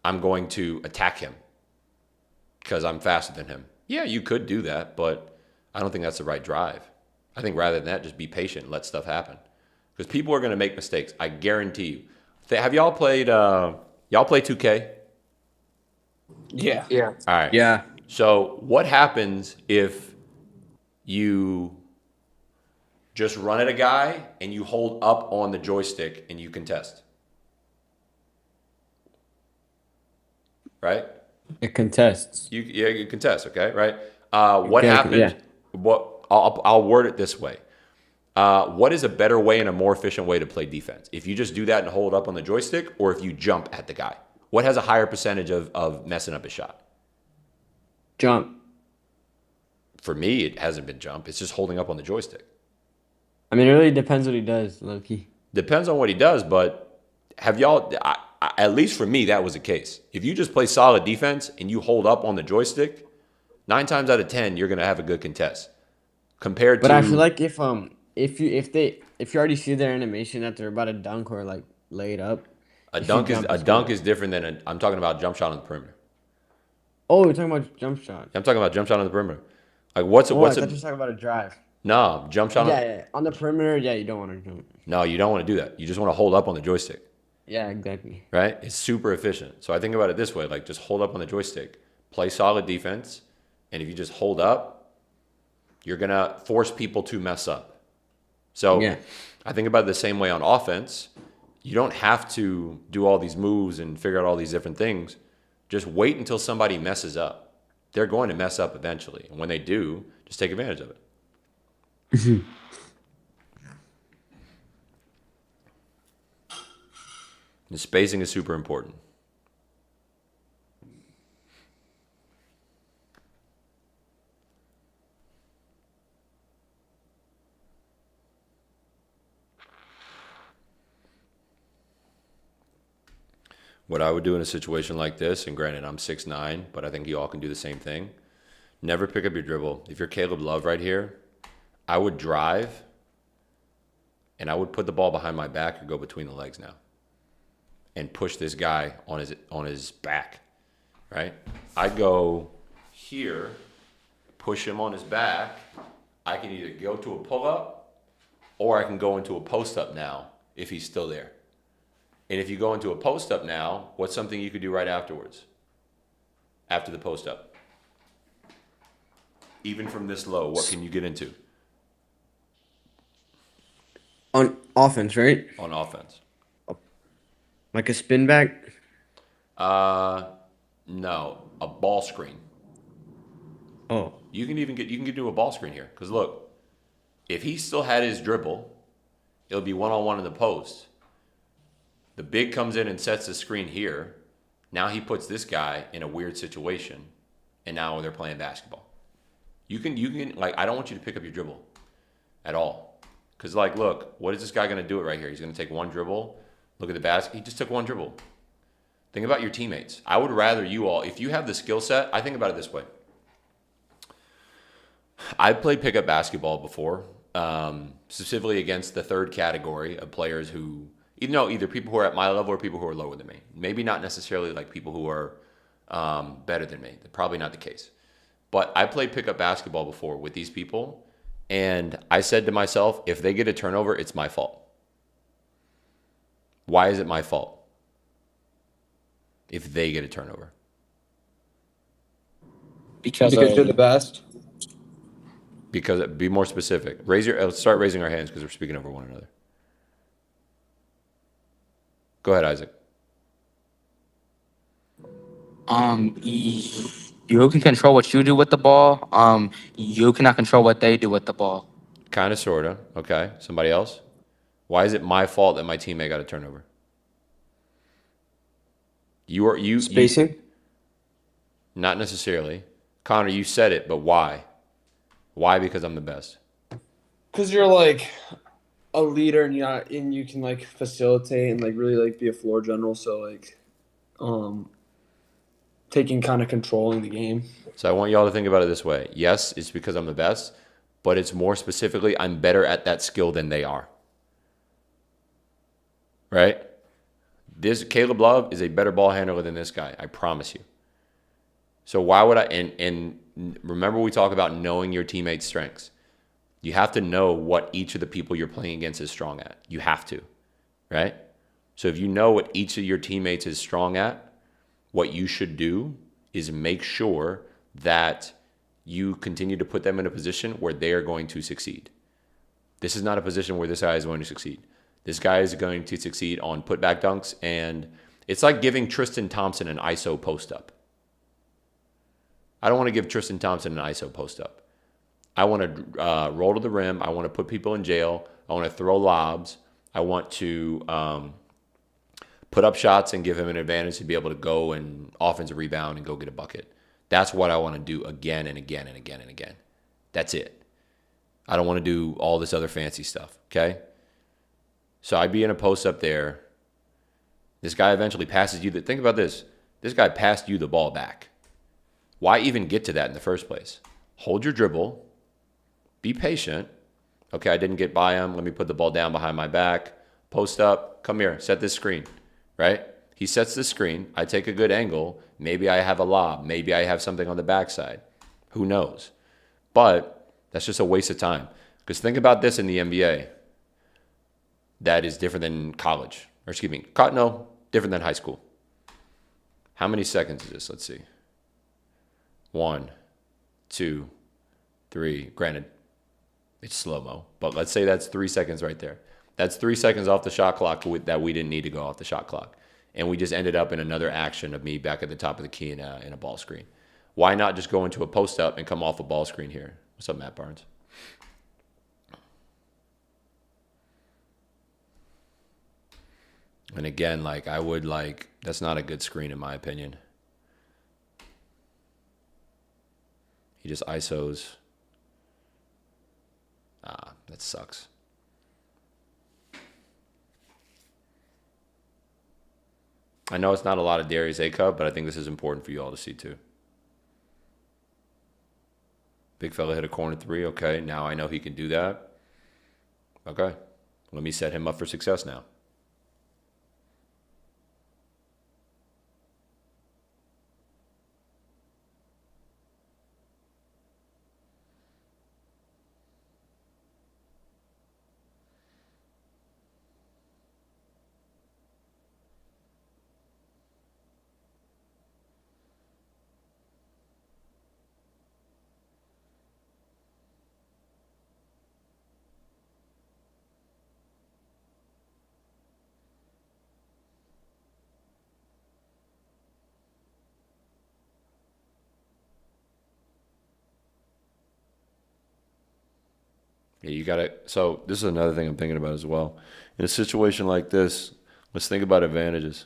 I'm going to attack him because I'm faster than him. Yeah, you could do that, but I don't think that's the right drive. I think rather than that, just be patient and let stuff happen. Because people are going to make mistakes. I guarantee you. Have y'all played 2K? Yeah. Yeah. All right. Yeah. So what happens if you just run at a guy and you hold up on the joystick and you contest? right? It contests. You contest, okay, right? What Yeah, happened? yeah. What I'll word it this way. What is a better way and a more efficient way to play defense? If you just do that and hold up on the joystick, or if you jump at the guy? What has a higher percentage of messing up a shot? Jump. For me, it hasn't been jump. It's just holding up on the joystick. I mean, it really depends what he does, low-key. Depends on what he does, but have y'all, at least for me, that was the case. If you just play solid defense and you hold up on the joystick, 9 times out of 10, you're going to have a good contest. Compared But to I feel like if you already see their animation that they're about to dunk or like lay it up, a if you dunk jump, a it's dunk good. is different than I'm talking about jump shot on the perimeter. Oh, you're talking about jump shot. I'm talking about jump shot on the perimeter. Like what's Oh, I what's thought a you were talking about a drive. no jump shot? Yeah, yeah. On the perimeter, yeah, you don't want to jump. No, you don't want to do that. You just want to hold up on the joystick, Yeah, exactly. right? It's super efficient. So I think about it this way: like just hold up on the joystick, play solid defense, and if you just hold up, you're gonna force people to mess up. So Yeah. I think about it the same way on offense. You don't have to do all these moves and figure out all these different things. Just wait until somebody messes up. They're going to mess up eventually. And when they do, just take advantage of it. And spacing is super important. What I would do in a situation like this, and granted I'm 6'9", but I think you all can do the same thing. Never pick up your dribble. If you're Caleb Love right here, I would drive and I would put the ball behind my back or go between the legs now and push this guy on his back, right? I go here, push him on his back. I can either go to a pull-up or I can go into a post-up now if he's still there. And if you go into a post-up now, what's something you could do right afterwards? After the post-up. Even from this low, what can you get into On offense, right? on offense? Like a spin back. No, a ball screen. Oh, You can get to a ball screen here. Because look, if he still had his dribble, it'll be one-on-one in the post. The big comes in and sets the screen here. Now he puts this guy in a weird situation, and now they're playing basketball. You can like, I don't want you to pick up your dribble at all. Because like, look, what is this guy going to do it right here? He's going to take one dribble. Look at the basket. He just took one dribble. Think about your teammates. I would rather you all, if you have the skill set, I think about it this way. I played pickup basketball before, specifically against the third category of players who, either people who are at my level or people who are lower than me. Maybe not necessarily like people who are better than me. Probably not the case. But I played pickup basketball before with these people, and I said to myself, if they get a turnover, it's my fault. Why is it my fault? If they get a turnover. Because you're the best. Because, be more specific. Let's start raising our hands because we're speaking over one another. Go ahead, Isaac. You can control what you do with the ball. You cannot control what they do with the ball. Kind of, sort of. Okay. Somebody else? Why is it my fault that my teammate got a turnover? You Spacing? Not necessarily. Connor, you said it, but why? Why? Because I'm the best. Because you're like a leader and you can like facilitate and like really like be a floor general. So like, taking kind of controlling the game. So I want y'all to think about it this way. Yes, it's because I'm the best, but it's more specifically I'm better at that skill than they are. Right? This Caleb Love is a better ball handler than this guy. I promise you. So why would I? And remember, we talk about knowing your teammates' strengths. You have to know what each of the people you're playing against is strong at. You have to, right? So if you know what each of your teammates is strong at, what you should do is make sure that you continue to put them in a position where they are going to succeed. This is not a position where this guy is going to succeed. This guy is going to succeed on putback dunks and It's like giving Tristan Thompson an ISO post up. I don't want to give Tristan Thompson an ISO post up. I want to roll to the rim. I want to put people in jail. I want to throw lobs. I want to put up shots and give him an advantage to be able to go and offensive rebound and go get a bucket. That's what I want to do again and again and again and again. That's it. I don't want to do all this other fancy stuff, okay? So I'd be in a post up there. This guy eventually passes you. Think about this. This guy passed you the ball back. Why even get to that in the first place? Hold your dribble. Be patient. Okay, I didn't get by him. Let me put the ball down behind my back. Post up. Come here. Set this screen. Right? He sets the screen. I take a good angle. Maybe I have a lob. Maybe I have something on the backside. Who knows? But that's just a waste of time. Because think about this in the NBA. That is different than college. Or excuse me. No, different than high school. How many seconds is this? Let's see. 1, 2, 3. Granted, it's slow-mo. But let's say that's 3 seconds right there. That's 3 seconds off the shot clock that we didn't need to go off the shot clock. And we just ended up in another action of me back at the top of the key in a ball screen. Why not just go into a post-up and come off a ball screen here? What's up, Matt Barnes? And again, that's not a good screen in my opinion. He just ISOs. That sucks. I know it's not a lot of Darius Acuff, but I think this is important for you all to see too. Big fella hit a corner 3. Okay, now I know he can do that. Okay, let me set him up for success now. Yeah, you got to. So this is another thing I'm thinking about as well. In a situation like this, let's think about advantages.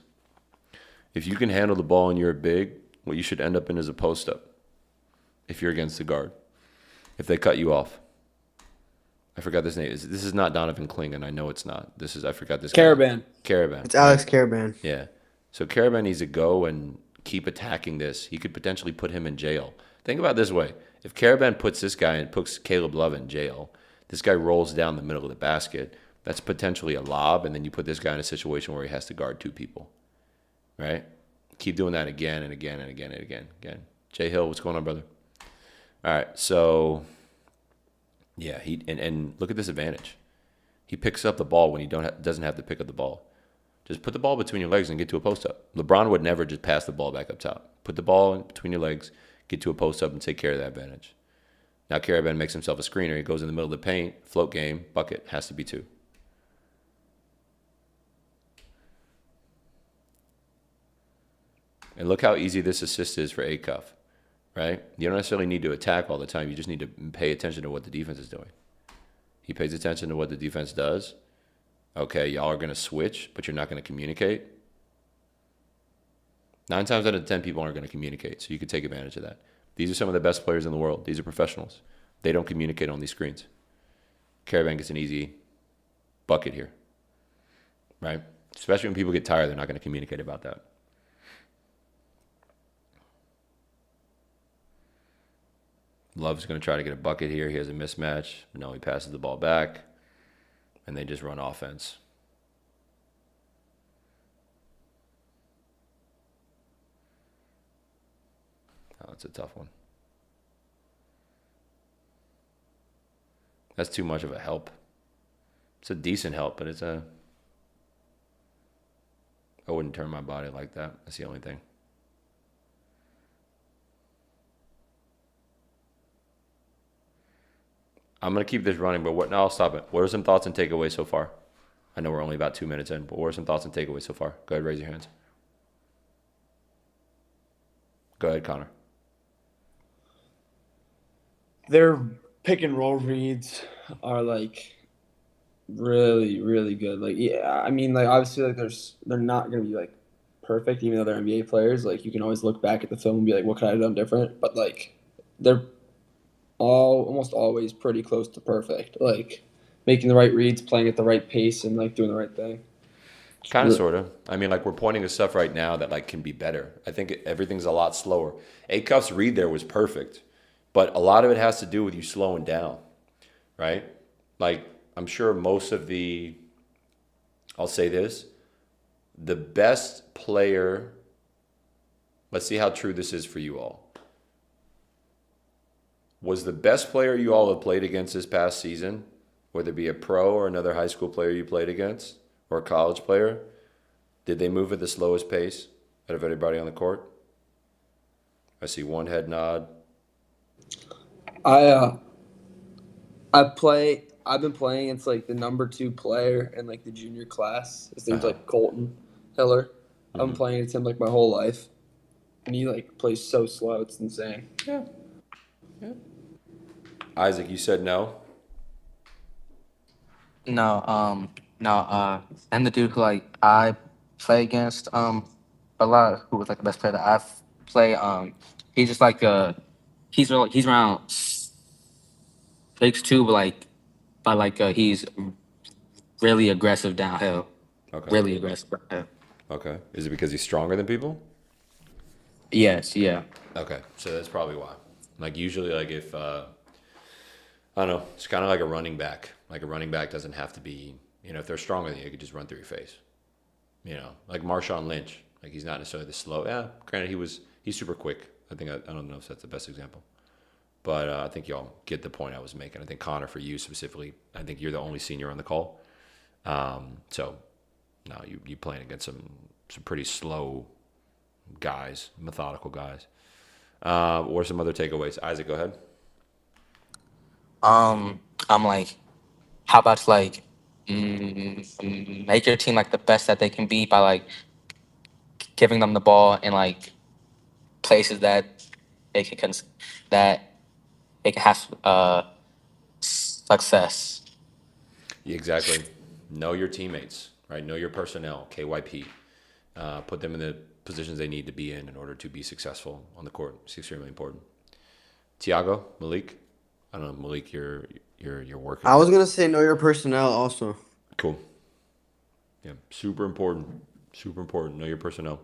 If you can handle the ball and you're big, what you should end up in is a post up. If you're against the guard, if they cut you off. I forgot this name. This is not Donovan Klingon. I know it's not. I forgot this. Caravan. Caravan. It's Alex Caravan. Yeah. So Caravan needs to go and keep attacking this. He could potentially put him in jail. Think about it this way. If Caravan puts this guy and puts Caleb Love in jail, this guy rolls down the middle of the basket. That's potentially a lob, and then you put this guy in a situation where he has to guard 2 people. Right? Keep doing that again and again and again and again. Jay Hill, what's going on, brother? All right, so yeah, and look at this advantage. He picks up the ball when he doesn't have to pick up the ball. Just put the ball between your legs and get to a post up. LeBron would never just pass the ball back up top. Put the ball in between your legs, get to a post up, and take care of that advantage. Now Caravan makes himself a screener. He goes in the middle of the paint, float game, bucket, has to be 2. And look how easy this assist is for Acuff, right? You don't necessarily need to attack all the time. You just need to pay attention to what the defense is doing. He pays attention to what the defense does. Okay, y'all are going to switch, but you're not going to communicate. 9 times out of 10, people aren't going to communicate, so you can take advantage of that. These are some of the best players in the world. These are professionals. They don't communicate on these screens. Caravan gets an easy bucket here, right? Especially when people get tired, they're not going to communicate about that. Love's going to try to get a bucket here. He has a mismatch. No, he passes the ball back, and they just run offense. Oh, that's a tough one. That's too much of a help. It's a decent help, but I wouldn't turn my body like that. That's the only thing. I'm going to keep this running, but no, I'll stop it. What are some thoughts and takeaways so far? I know we're only about 2 minutes in, but what are some thoughts and takeaways so far? Go ahead, raise your hands. Go ahead, Connor. Their pick and roll reads are like really, really good. Like, yeah, I mean, like obviously, like they're not gonna be like perfect, even though they're NBA players. Like, you can always look back at the film and be like, what could I have done different? But like, they're almost always pretty close to perfect. Like, making the right reads, playing at the right pace, and like doing the right thing. Kind of, sort of. I mean, like we're pointing to stuff right now that like can be better. I think everything's a lot slower. Acuff's read there was perfect, but a lot of it has to do with you slowing down, right? Like I'm sure most of the, I'll say this, the best player. Let's see how true this is for you all. Was the best player you all have played against this past season, whether it be a pro or another high school player you played against, or a college player, did they move at the slowest pace out of everybody on the court? I see one head nod. I I've been playing against like the number 2 player in like the junior class. His name's like Colton Hiller. I've been playing against him like my whole life, and he like plays so slow. It's insane. Yeah. Isaac, you said no. No, and the dude who like I play against a lot, who was like the best player that I've played, he's just like he's around 6'2", but he's really aggressive downhill. Okay. Really aggressive downhill. Okay. Is it because he's stronger than people? Yes, yeah. Okay. So that's probably why. Like usually, like if I don't know, it's kind of like a running back. Like a running back doesn't have to be, if they're stronger than you, they could just run through your face. Like Marshawn Lynch. Like he's not necessarily the slow. Yeah, granted he's super quick. I don't know if that's the best example, but I think y'all get the point I was making. I think Connor, for you specifically, I think you're the only senior on the call. So no, you playing against some pretty slow guys, methodical guys. Or some other takeaways. Isaac, go ahead. I'm like, how about like make your team like the best that they can be by like giving them the ball in like places that they can that they can have success. Yeah, exactly. Know your teammates, right? Know your personnel, KYP. Put them in the positions they need to be in order to be successful on the court. It's extremely important. Tiago, Malik. I don't know, Malik, you're working. I was gonna say know your personnel also. Cool. Yeah, super important. Super important. Know your personnel.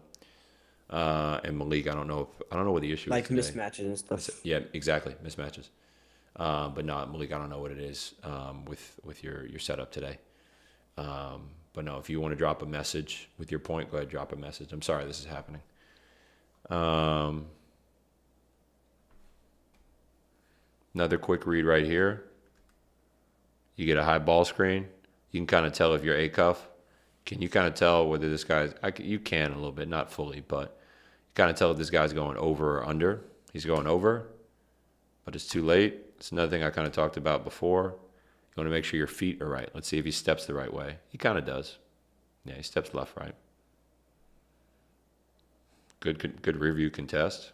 And Malik, I don't know what the issue Like is today. mismatches and stuff. Yeah, exactly, mismatches. But no, Malik, I don't know what it is with your setup today. But no, if you want to drop a message with your point, go ahead, drop a message. I'm sorry this is happening. Another quick read right here. You get a high ball screen. You can kind of tell if you're Acuff. Can you kind of tell whether this guy's... You can a little bit, not fully, but you kind of tell if this guy's going over or under. He's going over, but it's too late. It's another thing I kind of talked about before. You want to make sure your feet are right. Let's see if he steps the right way. He kind of does. Yeah, he steps left, right. Good rear view contest.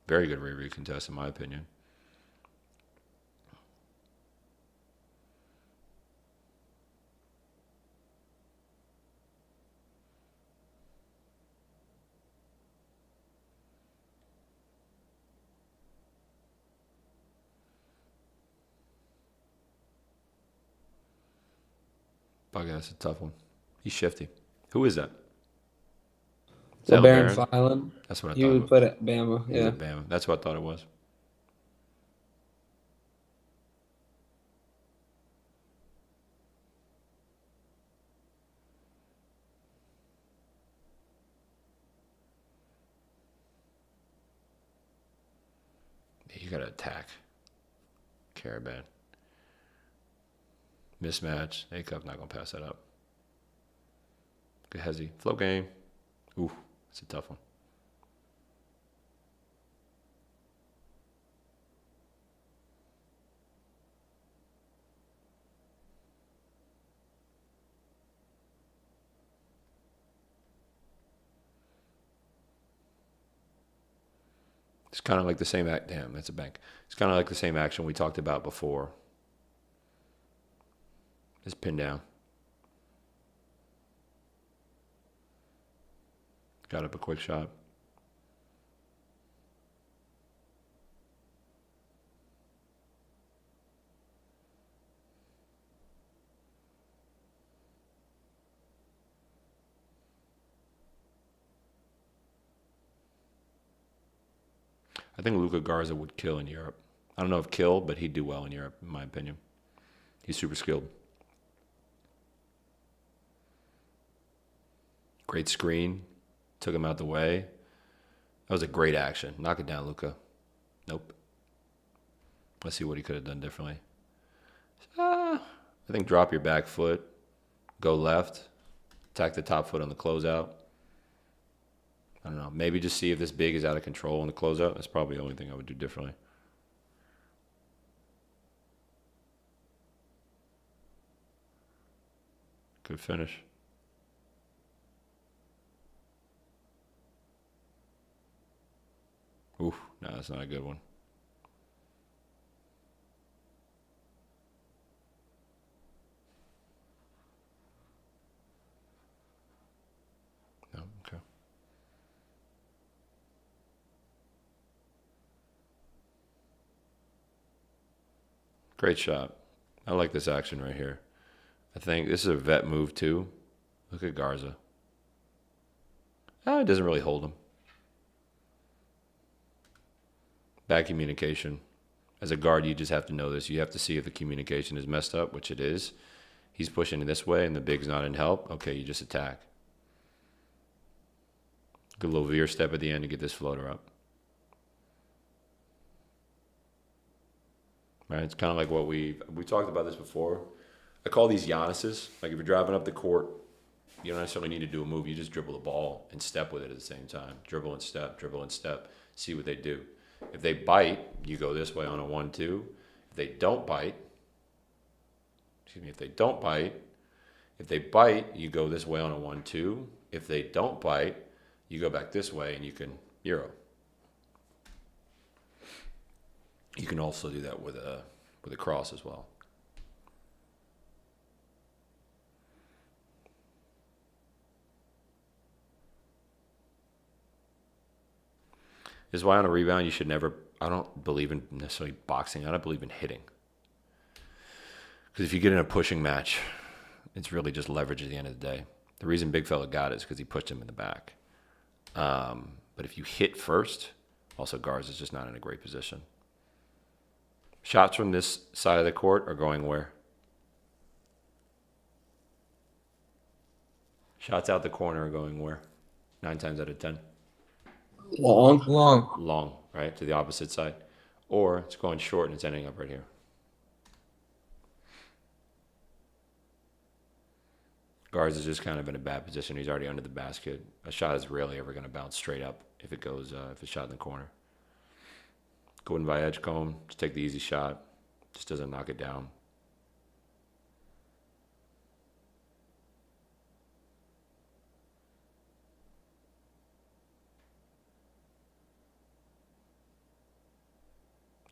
Very good rear view contest, in my opinion. Bugger, that's a tough one. He's shifty. Who is that? Is that LeBaron LeBaron? Filan. That's what I He thought. would play at Bama. He's Yeah. at Bama. That's what I thought it was. You got to attack. Caravan. Mismatch. Acuff not going to pass that up. Hezzy. Flow game. Ooh, that's a tough one. It's kind of like the same act. Damn, that's a bank. It's kind of like the same action we talked about before. Just pin down. Got up a quick shot. I think Luka Garza would kill in Europe. I don't know if kill, but he'd do well in Europe, in my opinion. He's super skilled. Great screen. Took him out the way. That was a great action. Knock it down, Luka. Nope. Let's see what he could have done differently. I think drop your back foot. Go left. Attack the top foot on the closeout. I don't know. Maybe just see if this big is out of control on the closeout. That's probably the only thing I would do differently. Good finish. Oof, no, that's not a good one. No, okay. Great shot. I like this action right here. I think this is a vet move too. Look at Garza. It doesn't really hold him. Bad communication. As a guard, you just have to know this. You have to see if the communication is messed up, which it is. He's pushing this way and the big's not in help. Okay, you just attack. Good little veer step at the end to get this floater up. Right, it's kind of like what we talked about this before. I call these Giannis's. Like if you're driving up the court, you don't necessarily need to do a move. You just dribble the ball and step with it at the same time. Dribble and step, see what they do. If they bite, you go this way on a 1-2. If they don't bite, if they bite, you go this way on a 1-2. If they don't bite, you go back this way and you can Euro. You can also do that with a cross as well. This is why on a rebound you should never, I don't believe in necessarily boxing. I don't believe in hitting. Because if you get in a pushing match, it's really just leverage at the end of the day. The reason Big Fella got it is because he pushed him in the back. But if you hit first, also Garza's just not in a great position. Shots from this side of the court are going where? Shots out the corner are going where? 9 times out of 10. Long, right? To the opposite side. Or it's going short and it's ending up right here. Garza is just kind of in a bad position. He's already under the basket. A shot is rarely ever going to bounce straight up if it goes, if it's shot in the corner. Go in by Edgecomb, just take the easy shot. Just doesn't knock it down.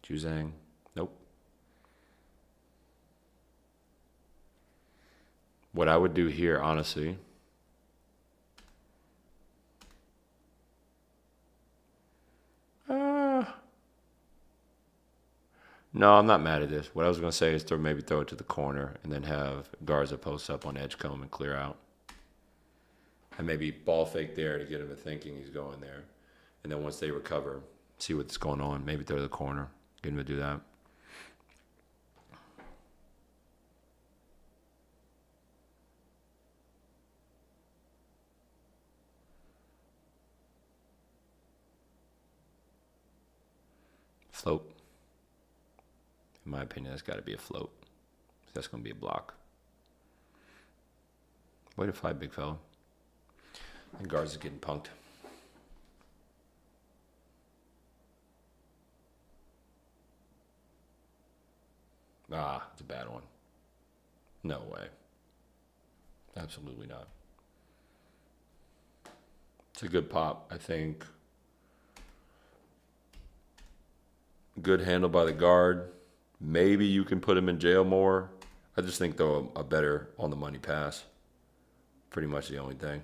Juzang, nope. What I would do here, honestly, no, I'm not mad at this. What I was going to say is maybe throw it to the corner and then have Garza post up on Edgecomb and clear out. And maybe ball fake there to get him to thinking he's going there. And then once they recover, see what's going on. Maybe throw to the corner. Get him to do that. Float. In my opinion, that's got to be a float. That's going to be a block. Way to fight, big fella. And Garza's getting punked. It's a bad one. No way. Absolutely not. It's a good pop, I think. Good handle by the guard. Maybe you can put him in jail more. I just think, though, a better on-the-money pass. Pretty much the only thing.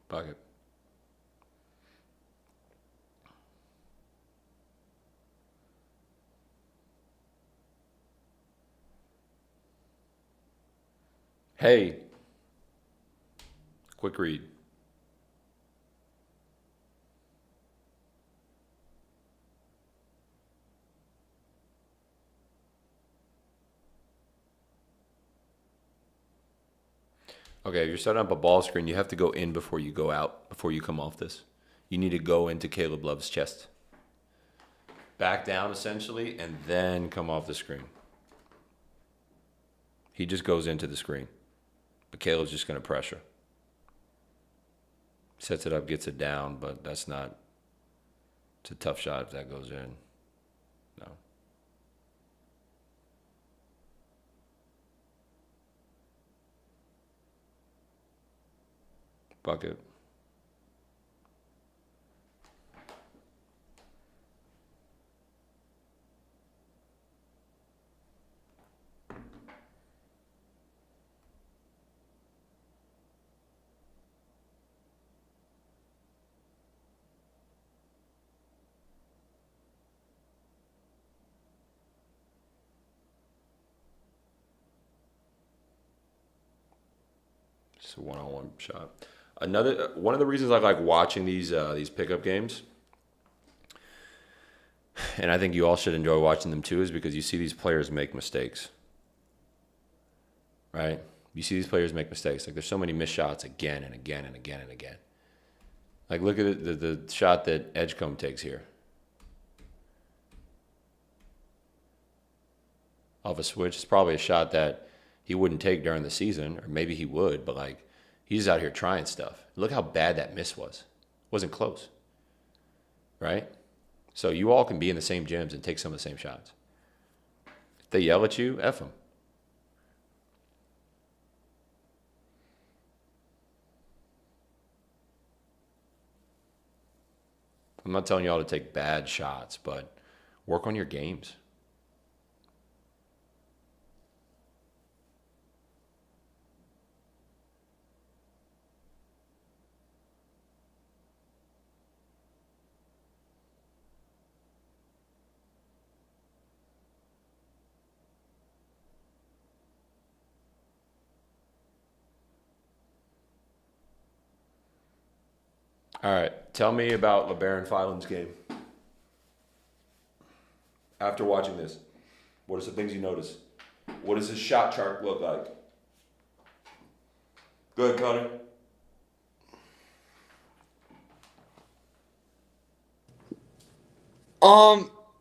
Bucket. Hey. Quick read. Okay, if you're setting up a ball screen, you have to go in before you go out, before you come off this. You need to go into Caleb Love's chest. Back down, essentially, and then come off the screen. He just goes into the screen. But Caleb's just going to pressure. Sets it up, gets it down, but that's not... It's a tough shot if that goes in. No. Bucket. It's a one-on-one shot. Another one of the reasons I like watching these pickup games, and I think you all should enjoy watching them too, is because you see these players make mistakes. Right? You see these players make mistakes. Like there's so many missed shots again and again and again and again. Like look at the shot that Edgecomb takes here. Off a switch. It's probably a shot that he wouldn't take during the season, or maybe he would, but like he's out here trying stuff. Look how bad that miss was. It wasn't close. Right? So you all can be in the same gyms and take some of the same shots. If they yell at you, F them. I'm not telling you all to take bad shots, but work on your games. All right, tell me about LeBaron Filan's game. After watching this, what are some things you notice? What does his shot chart look like? Go ahead, Connor.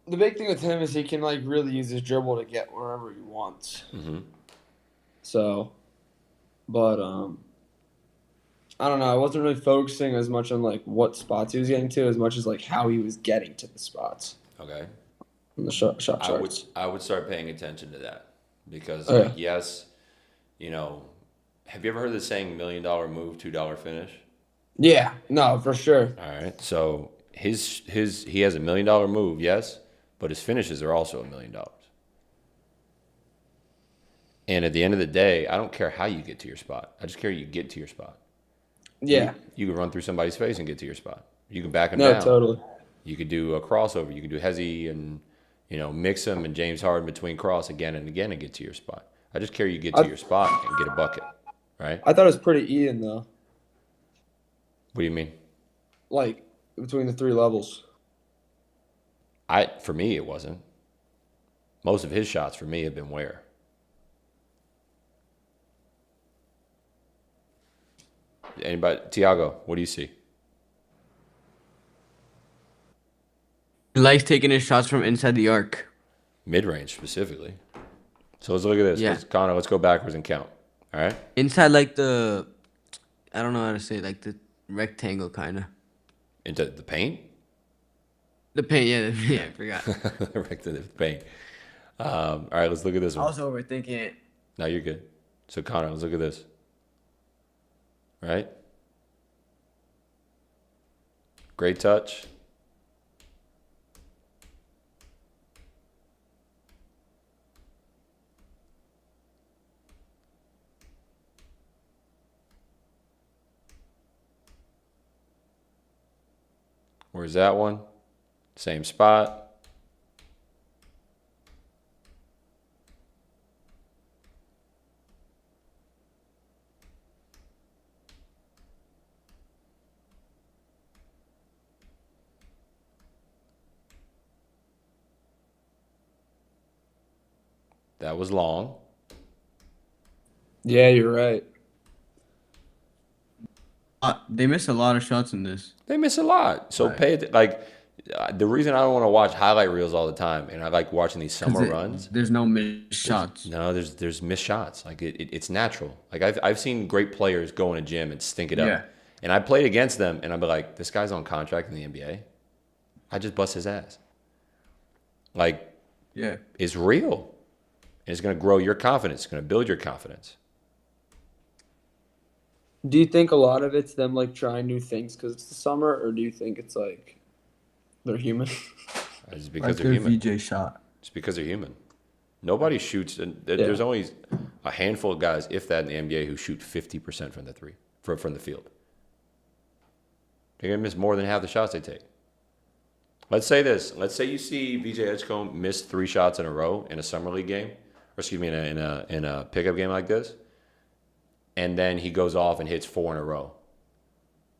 The big thing with him is he can like really use his dribble to get wherever he wants. Mm-hmm. So, but I don't know. I wasn't really focusing as much on like what spots he was getting to, as much as like how he was getting to the spots. Okay. On the shot charts. I would start paying attention to that because Oh, yeah. yes, you know, have you ever heard the saying $1 million move, $2 finish? Yeah, no, for sure. All right. So he has $1 million move, yes, but his finishes are also $1 million. And at the end of the day, I don't care how you get to your spot. I just care you get to your spot. Yeah. You can run through somebody's face and get to your spot. You can back him No, down. totally. You could do a crossover. You could do Hezzy and, you know, mix him and James Harden between cross again and again and get to your spot. I just care you get to your spot and get a bucket, right? I thought it was pretty even though. What do you mean? Like between the three levels. For me, it wasn't. Most of his shots for me have been where? Anybody? Tiago, what do you see? He likes taking his shots from inside the arc. Mid-range specifically. So let's look at this. Yeah. Connor, let's go backwards and count. All right? Inside like the I don't know how to say it, like the rectangle kind of. Into the paint? The paint, yeah, yeah, I forgot. Right to the paint. All right, let's look at this I one. was overthinking it. No, you're good. So, Connor, let's look at this. Right? Great touch. Where's that one? Same spot. That was long. Yeah, you're right. They miss a lot of shots in this. They miss a lot. So Right. pay it. Like, the reason I don't want to watch highlight reels all the time, and I like watching these 'Cause summer runs. there's no missed shots. No, there's missed shots. Like it's natural. Like I've seen great players go in a gym and stink it up. Yeah. And I played against them, and I'd be like, this guy's on contract in the NBA. I just bust his ass. Like, Yeah. it's real. And it's going to grow your confidence. It's going to build your confidence. Do you think a lot of it's them like trying new things because it's the summer, or do you think it's like they're human? It's because Like they're their human. VJ shot. It's because they're human. Nobody shoots. There's only a handful of guys, if that, in the NBA who shoot 50% from the three, from the field. They're going to miss more than half the shots they take. Let's say this. Let's say you see VJ Edgecomb miss 3 shots in a row in a summer league game, or excuse me, in a pickup game like this, and then he goes off and hits 4 in a row.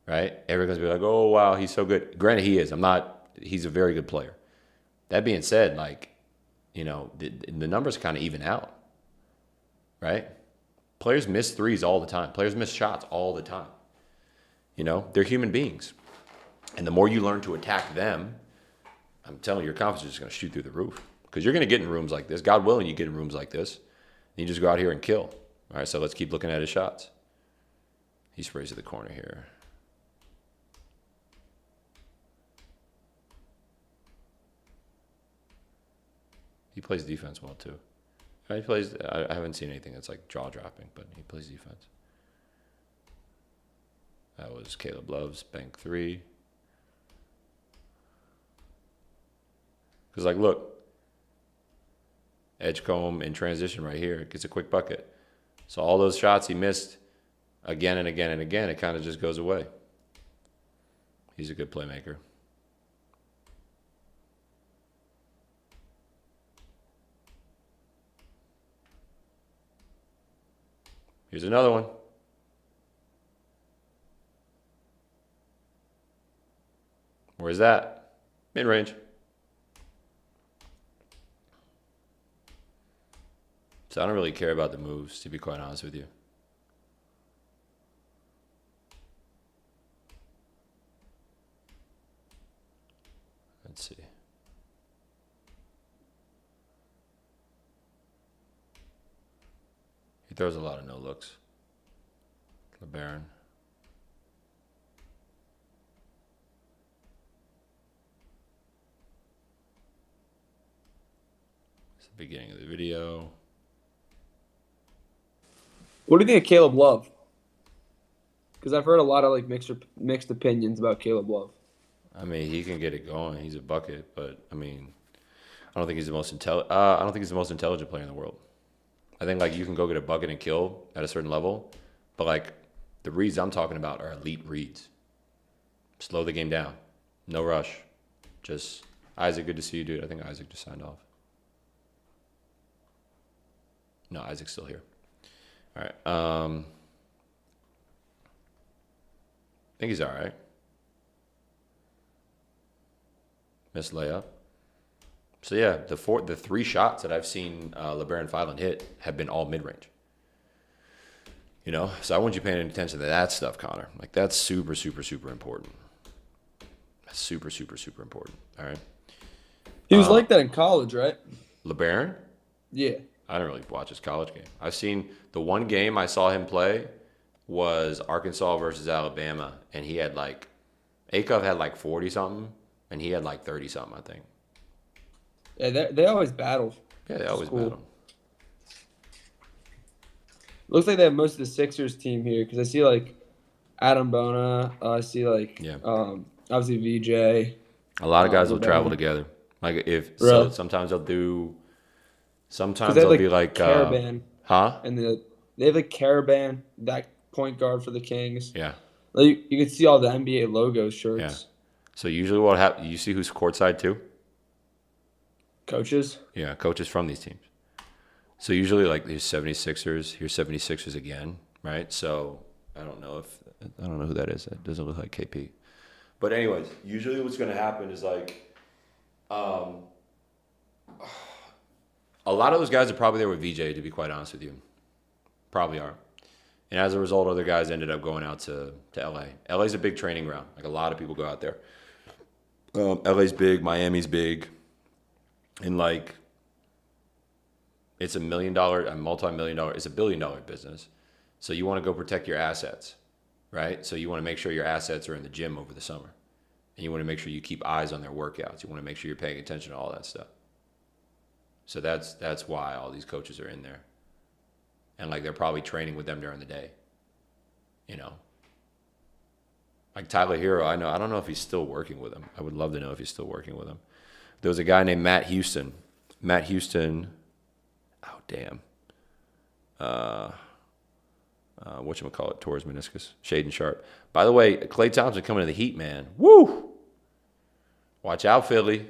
Right? Everyone's gonna be like, "Oh wow, he's so good." Granted, he is. He's a very good player. That being said, like, the numbers kind of even out. Right? Players miss threes all the time. Players miss shots all the time. They're human beings. And the more you learn to attack them, I'm telling you, your confidence is just going to shoot through the roof. Because you're going to get in rooms like this. God willing, you get in rooms like this. And you just go out here and kill. All right, so let's keep looking at his shots. He sprays to the corner here. He plays defense well, too. I haven't seen anything that's like jaw-dropping, but he plays defense. That was Caleb Love's bank 3. Because, like, look, Edgecomb in transition right here gets a quick bucket. So all those shots he missed again and again and again, it kind of just goes away. He's a good playmaker. Here's another one. Where's that? Mid-range. So I don't really care about the moves, to be quite honest with you. Let's see. He throws a lot of no looks. LeBaron. It's the beginning of the video. What do you think of Caleb Love? Because I've heard a lot of like mixed opinions about Caleb Love. I mean, he can get it going. He's a bucket, but I mean, I don't think he's the most I don't think he's the most intelligent player in the world. I think like you can go get a bucket and kill at a certain level, but like the reads I'm talking about are elite reads. Slow the game down, no rush. Just Isaac, good to see you, dude. I think Isaac just signed off. No, Isaac's still here. All right. I think he's all right. Missed layup. So yeah, the 3 shots that I've seen LeBaron Filan hit have been all mid-range. So I want you paying attention to that stuff, Connor. Like that's super, super, super important. That's super, super, super important. All right. He was like that in college, right? LeBaron? Yeah. I don't really watch his college game. I've seen the one game I saw him play was Arkansas versus Alabama, and he had like Acuff had like 40 something, and he had like 30 something, I think. Yeah, they always battle. Yeah, they It's always cool. battle. Looks like they have most of the Sixers team here because I see like Adam Bona. I see like Yeah. obviously VJ. A lot of guys will LeBron. travel together. Like if so, Really? sometimes they'll do. Sometimes Because they have they'll like be like, Caravan huh? and they have like Caravan, that point guard for the Kings. Yeah, Like you can see all the NBA logos shirts. yeah. So usually what happens? You see who's courtside too? Coaches. Yeah, coaches from these teams. So usually like here's 76ers, here's 76ers again, right? So I don't know who that is. It doesn't look like KP. But anyways, usually what's going to happen is like, a lot of those guys are probably there with VJ, to be quite honest with you. Probably are. And as a result, other guys ended up going out to LA. LA's a big training ground. Like a lot of people go out there. LA's big, Miami's big. And like, it's a multi-million dollar, it's $1 billion business. So you want to go protect your assets, right? So you want to make sure your assets are in the gym over the summer. And you want to make sure you keep eyes on their workouts. You want to make sure you're paying attention to all that stuff. So that's why all these coaches are in there. And like they're probably training with them during the day. You know. Like Tyler Hero, I don't know if he's still working with him. I would love to know if he's still working with him. There was a guy named Matt Houston. Matt Houston, oh damn. Whatchamacallit, tore his meniscus. Shaden Sharp. By the way, Klay Thompson coming to the Heat, man. Woo! Watch out, Philly.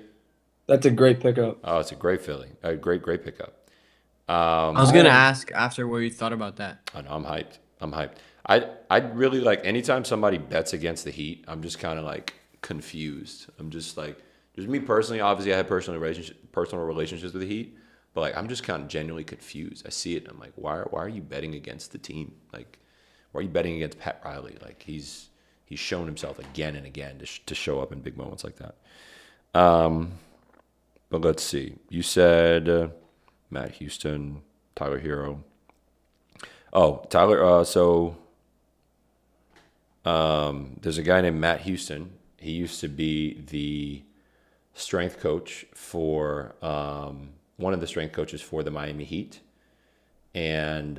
That's a great pickup. Oh, it's a great Philly. A great pickup. I was gonna ask after what you thought about that. I know, I'm hyped. I'd really like anytime somebody bets against the Heat, I'm just kind of like confused. I'm just like, just me personally, obviously I have personal relationships with the Heat, but like I'm just kind of genuinely confused. I see it and I'm like, why are you betting against the team? Like, why are you betting against Pat Riley? Like he's shown himself again and again to show up in big moments like that. But let's see. You said Matt Houston, Tyler Hero. Oh, Tyler. There's a guy named Matt Houston. He used to be the strength coach for one of the strength coaches for the Miami Heat, and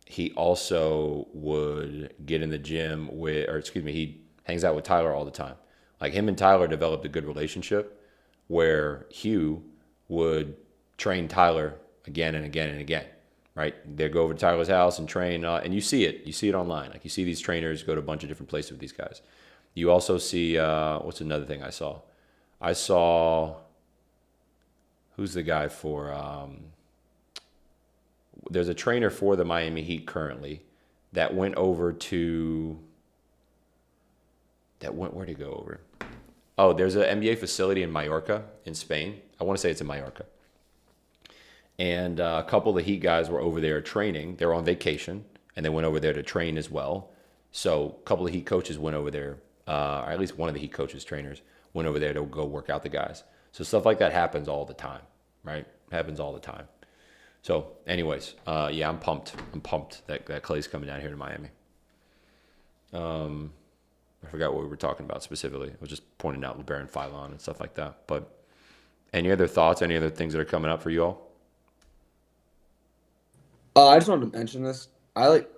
he also would get in the gym he hangs out with Tyler all the time. Like him and Tyler developed a good relationship where Hugh would train Tyler again and again and again. Right? They go over to Tyler's house and train, and you see it. You see it online. Like you see these trainers go to a bunch of different places with these guys. You also see what's another thing I saw? I saw who's the guy for? There's a trainer for the Miami Heat currently that went over to. Where'd he go over? Oh, there's an NBA facility in Mallorca in Spain. I want to say it's in Mallorca. And a couple of the Heat guys were over there training. They were on vacation, and they went over there to train as well. So a couple of Heat coaches went over there, or at least one of the Heat coaches, trainers, went over there to go work out the guys. So stuff like that happens all the time, right? Happens all the time. So anyways, yeah, I'm pumped. I'm pumped that Klay's coming down here to Miami. I forgot what we were talking about specifically. I was just pointing out LeBaron Philon and stuff like that. But any other thoughts, any other things that are coming up for you all? I just wanted to mention this. I like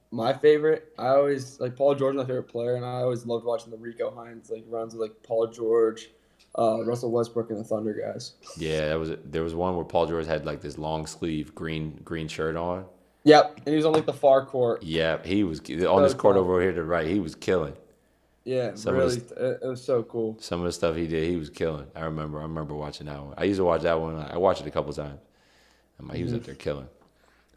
my favorite. I always like Paul George, my favorite player, and I always loved watching the Rico Hines like runs with like Paul George, Russell Westbrook, and the Thunder guys. Yeah, there was one where Paul George had like this long sleeve green shirt on. Yep, and he was on like the far court. Yeah, he was on this court over here to the right. He was killing. Yeah, really, it was so cool. Some of the stuff he did, he was killing. I remember watching that one. I used to watch that one. I watched it a couple times. He was up there killing.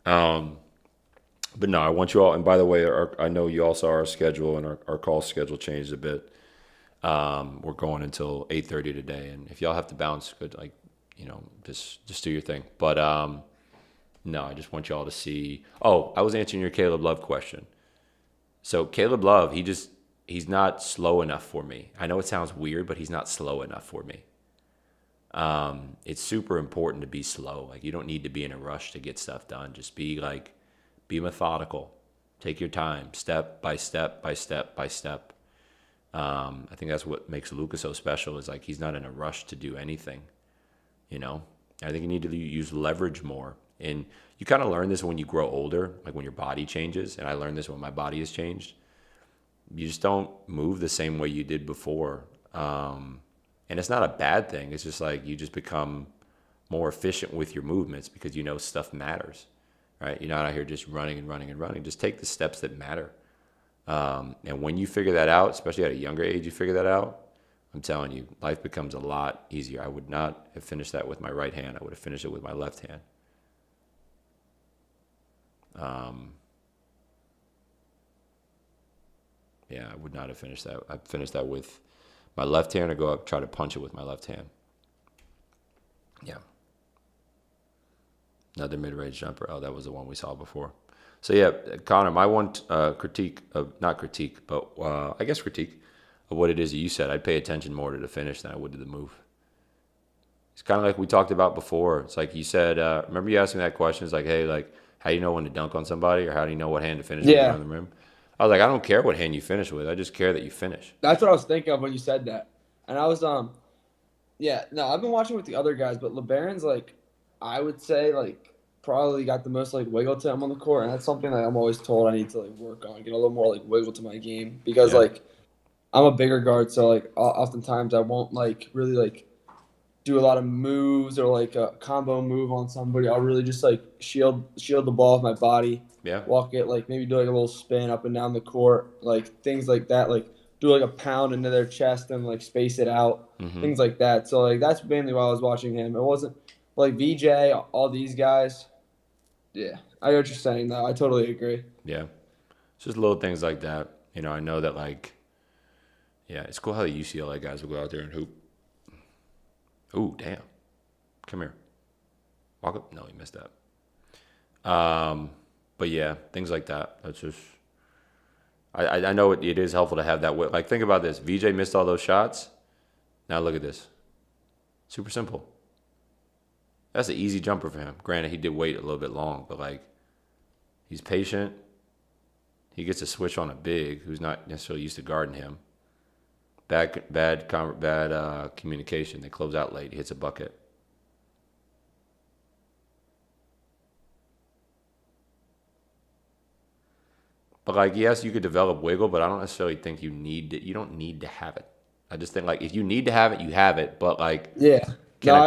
But no, I want you all. And by the way, I know you all saw our schedule, and our call schedule changed a bit. We're going until 8:30 today, and if y'all have to bounce, good, like just do your thing. But no, I just want y'all to see. Oh, I was answering your Caleb Love question. So Caleb Love, he's not slow enough for me. I know it sounds weird, but he's not slow enough for me. It's super important to be slow. Like you don't need to be in a rush to get stuff done. Just be methodical, Take your time, step by step by step by step. I think that's what makes Luka so special is like he's not in a rush to do anything, you know? I think you need to use leverage more. And you kind of learn this when you grow older, like when your body changes. And I learned this when my body has changed. You just don't move the same way you did before. And it's not a bad thing. It's just like you just become more efficient with your movements because you know stuff matters, right? You're not out here just running and running and running. Just take the steps that matter. And when you figure that out, especially at a younger age, you figure that out, I'm telling you, life becomes a lot easier. I would not have finished that with my right hand. I would have finished it with my left hand. Yeah, I would not have finished that. I finished that with my left hand or go up, try to punch it with my left hand. Yeah. Another mid-range jumper. Oh, that was the one we saw before. So, yeah, Connor, my one critique of I guess critique of what it is that you said. I'd pay attention more to the finish than I would to the move. It's kind of like we talked about before. It's like you said, remember you asked me that question? It's like, hey, like, how do you know when to dunk on somebody or how do you know what hand to finish with on the rim? I was like, I don't care what hand you finish with. I just care that you finish. That's what I was thinking of when you said that. And I was, I've been watching with the other guys, but LeBaron's, like, I would say, like, probably got the most, like, wiggle to him on the court. And that's something that I'm always told I need to, like, work on, get a little more, like, wiggle to my game. Because, like, I'm a bigger guard, so, like, oftentimes I won't, like, really, like, do a lot of moves or, like, a combo move on somebody. I'll really just, like, shield the ball with my body. Yeah. Walk it, like, maybe do, like, a little spin up and down the court. Like, things like that. Like, do, like, a pound into their chest and, like, space it out. Mm-hmm. Things like that. So, like, that's mainly why I was watching him. It wasn't, like, VJ, all these guys. Yeah. I know what you're saying, though. I totally agree. Yeah. It's just little things like that. You know, I know that, like, yeah, it's cool how the UCLA guys will go out there and hoop. Ooh, damn. Come here. Walk up. No, he missed that. But yeah, things like that. That's just, I know it is helpful to have that. Like, think about this. VJ missed all those shots. Now look at this. Super simple. That's an easy jumper for him. Granted, he did wait a little bit long, but like, he's patient. He gets a switch on a big who's not necessarily used to guarding him. Bad communication. They close out late. He hits a bucket. But like, yes, you could develop wiggle, but I don't necessarily think you need it. You don't need to have it. I just think like if you need to have it, you have it. But like, I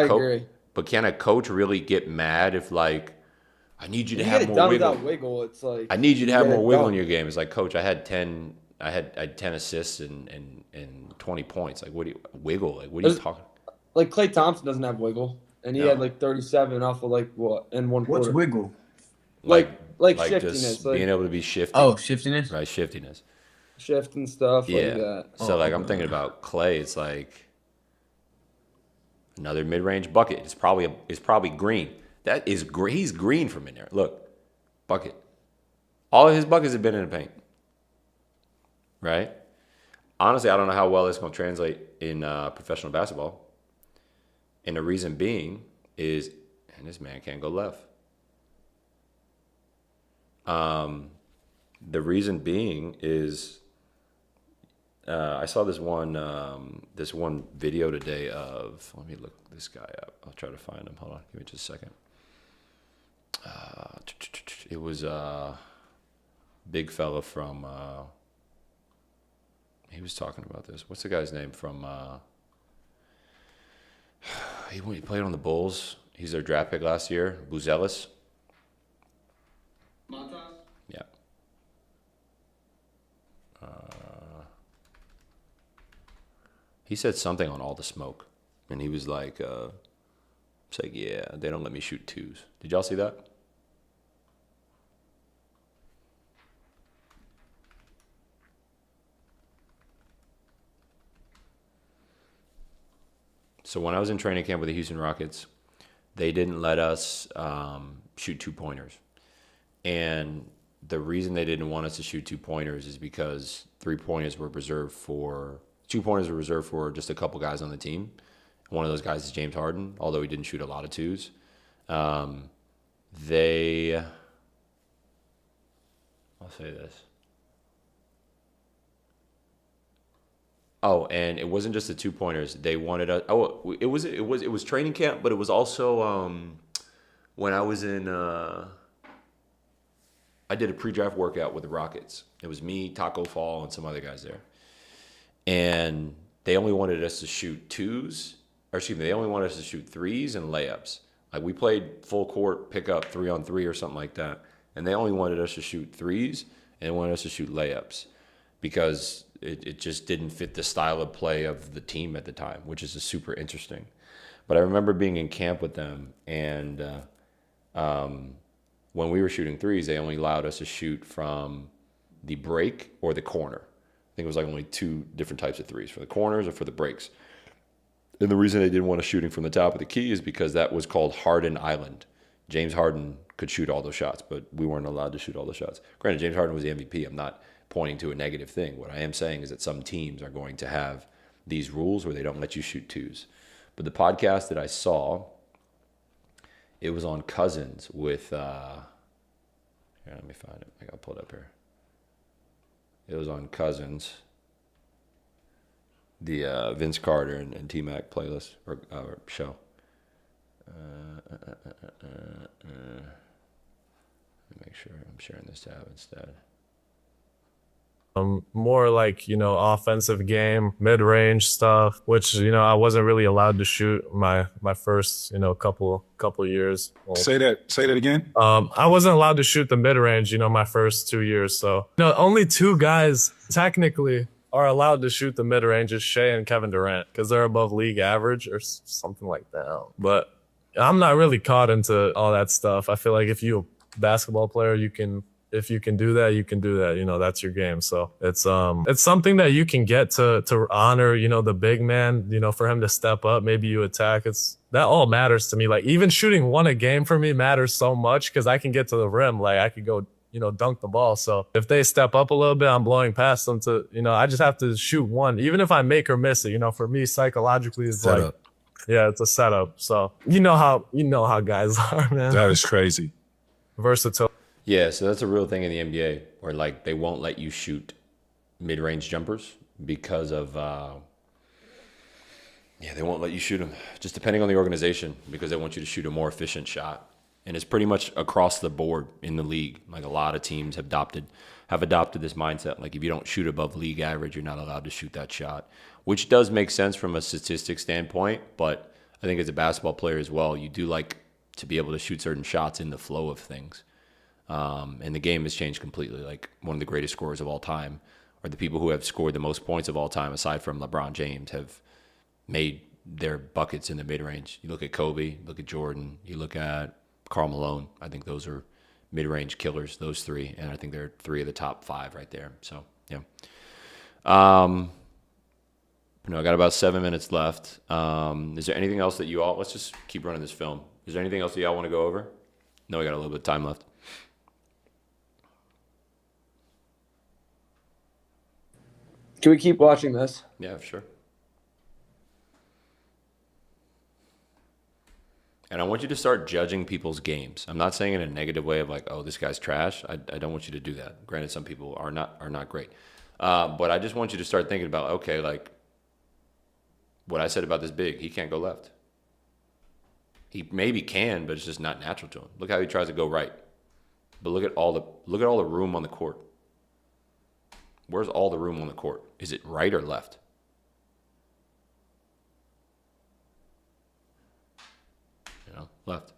agree. But can a coach really get mad if like, I need you to If have you get it more done wiggle? without wiggle, it's like I need you to have more wiggle in done. your game. It's like, coach, I had 10 assists and 20 points. Like, what do you wiggle? Like, what are you talking? Like Klay Thompson doesn't have wiggle, and he No. had like 37 off of like what in one What's quarter. wiggle? Like Like shiftiness, just like being able to be shifty. Oh, shiftiness. Right, shiftiness. shift and stuff Yeah. like that. So like I'm thinking about Clay. It's like another mid-range bucket. It's probably green. That is he's green from in there. Look, bucket. All of his buckets have been in the paint. Right? Honestly, I don't know how well it's going to translate in professional basketball. And the reason being is, and this man can't go left. The reason being is, I saw this one video today of. Let me look this guy up. I'll try to find him. Hold on, give me just a second. It was a big fella from. He was talking about this. What's the guy's name from? He played on the Bulls. He's their draft pick last year. Buzelis. Montas? Yeah. He said something on All the Smoke, and he was like, "It's like, yeah, they don't let me shoot twos." Did y'all see that? So when I was in training camp with the Houston Rockets, they didn't let us shoot two-pointers. And the reason they didn't want us to shoot two-pointers is because two-pointers were reserved for just a couple guys on the team. One of those guys is James Harden, although he didn't shoot a lot of twos. They I'll say this. Oh, and it wasn't just the 2-pointers. They wanted us. Oh, it was training camp, but it was also when I was in. I did a pre-draft workout with the Rockets. It was me, Taco Fall, and some other guys there, and they only wanted us to shoot twos, or excuse me, they only wanted us to shoot threes and layups. Like we played full court pickup 3-on-3 or something like that, and they only wanted us to shoot threes and they wanted us to shoot layups because it just didn't fit the style of play of the team at the time, which is super interesting. But I remember being in camp with them, and when we were shooting threes, they only allowed us to shoot from the break or the corner. I think it was like only 2 different types of threes, for the corners or for the breaks. And the reason they didn't want us shooting from the top of the key is because that was called Harden Island. James Harden could shoot all those shots, but we weren't allowed to shoot all those shots. Granted, James Harden was the MVP. I'm not pointing to a negative thing. What I am saying is that some teams are going to have these rules where they don't let you shoot twos. But the podcast that I saw, it was on Cousins with, here, let me find it. I got to pull it up here. It was on Cousins, the Vince Carter and T-Mac playlist or show. Let me make sure I'm sharing this tab instead. More like, offensive game, mid-range stuff, which, I wasn't really allowed to shoot my first, couple years. Well, Say that again. I wasn't allowed to shoot the mid-range, my first 2 years. So, only 2 guys technically are allowed to shoot the mid-range is Shea and Kevin Durant because they're above league average or something like that. But I'm not really caught into all that stuff. I feel like if you're a basketball player, if you can do that, you can do that. That's your game. So it's something that you can get to honor, the big man, for him to step up. Maybe you attack. That all matters to me. Like even shooting 1 a game for me matters so much because I can get to the rim. Like I could go, dunk the ball. So if they step up a little bit, I'm blowing past them to, I just have to shoot 1, even if I make or miss it. For me, psychologically, it's Setup. like, yeah, it's a setup. So you know how guys are, man. That is crazy. Versatile. Yeah, so that's a real thing in the NBA where like they won't let you shoot mid-range jumpers because of they won't let you shoot them just depending on the organization because they want you to shoot a more efficient shot. And it's pretty much across the board in the league. Like a lot of teams have adopted this mindset. Like if you don't shoot above league average, you're not allowed to shoot that shot, which does make sense from a statistics standpoint. But I think as a basketball player as well, you do like to be able to shoot certain shots in the flow of things. And the game has changed completely. Like one of the greatest scorers of all time, or the people who have scored the most points of all time, aside from LeBron James, have made their buckets in the mid-range. You look at Kobe, look at Jordan, you look at Karl Malone. I think those are mid-range killers, those 3, and I think they're 3 of the top 5 right there. So yeah. I got about 7 minutes left. Is there anything else that you all? Let's just keep running this film. Is there anything else that y'all want to go over? No, we got a little bit of time left. Can we keep watching this? Yeah, sure. And I want you to start judging people's games. I'm not saying in a negative way of like, oh, this guy's trash. I don't want you to do that. Granted, some people are not great. But I just want you to start thinking about, okay, like what I said about this big, he can't go left. He maybe can, but it's just not natural to him. Look how he tries to go right. But look at all the room on the court. Where's all the room on the court? Is it right or left? Left.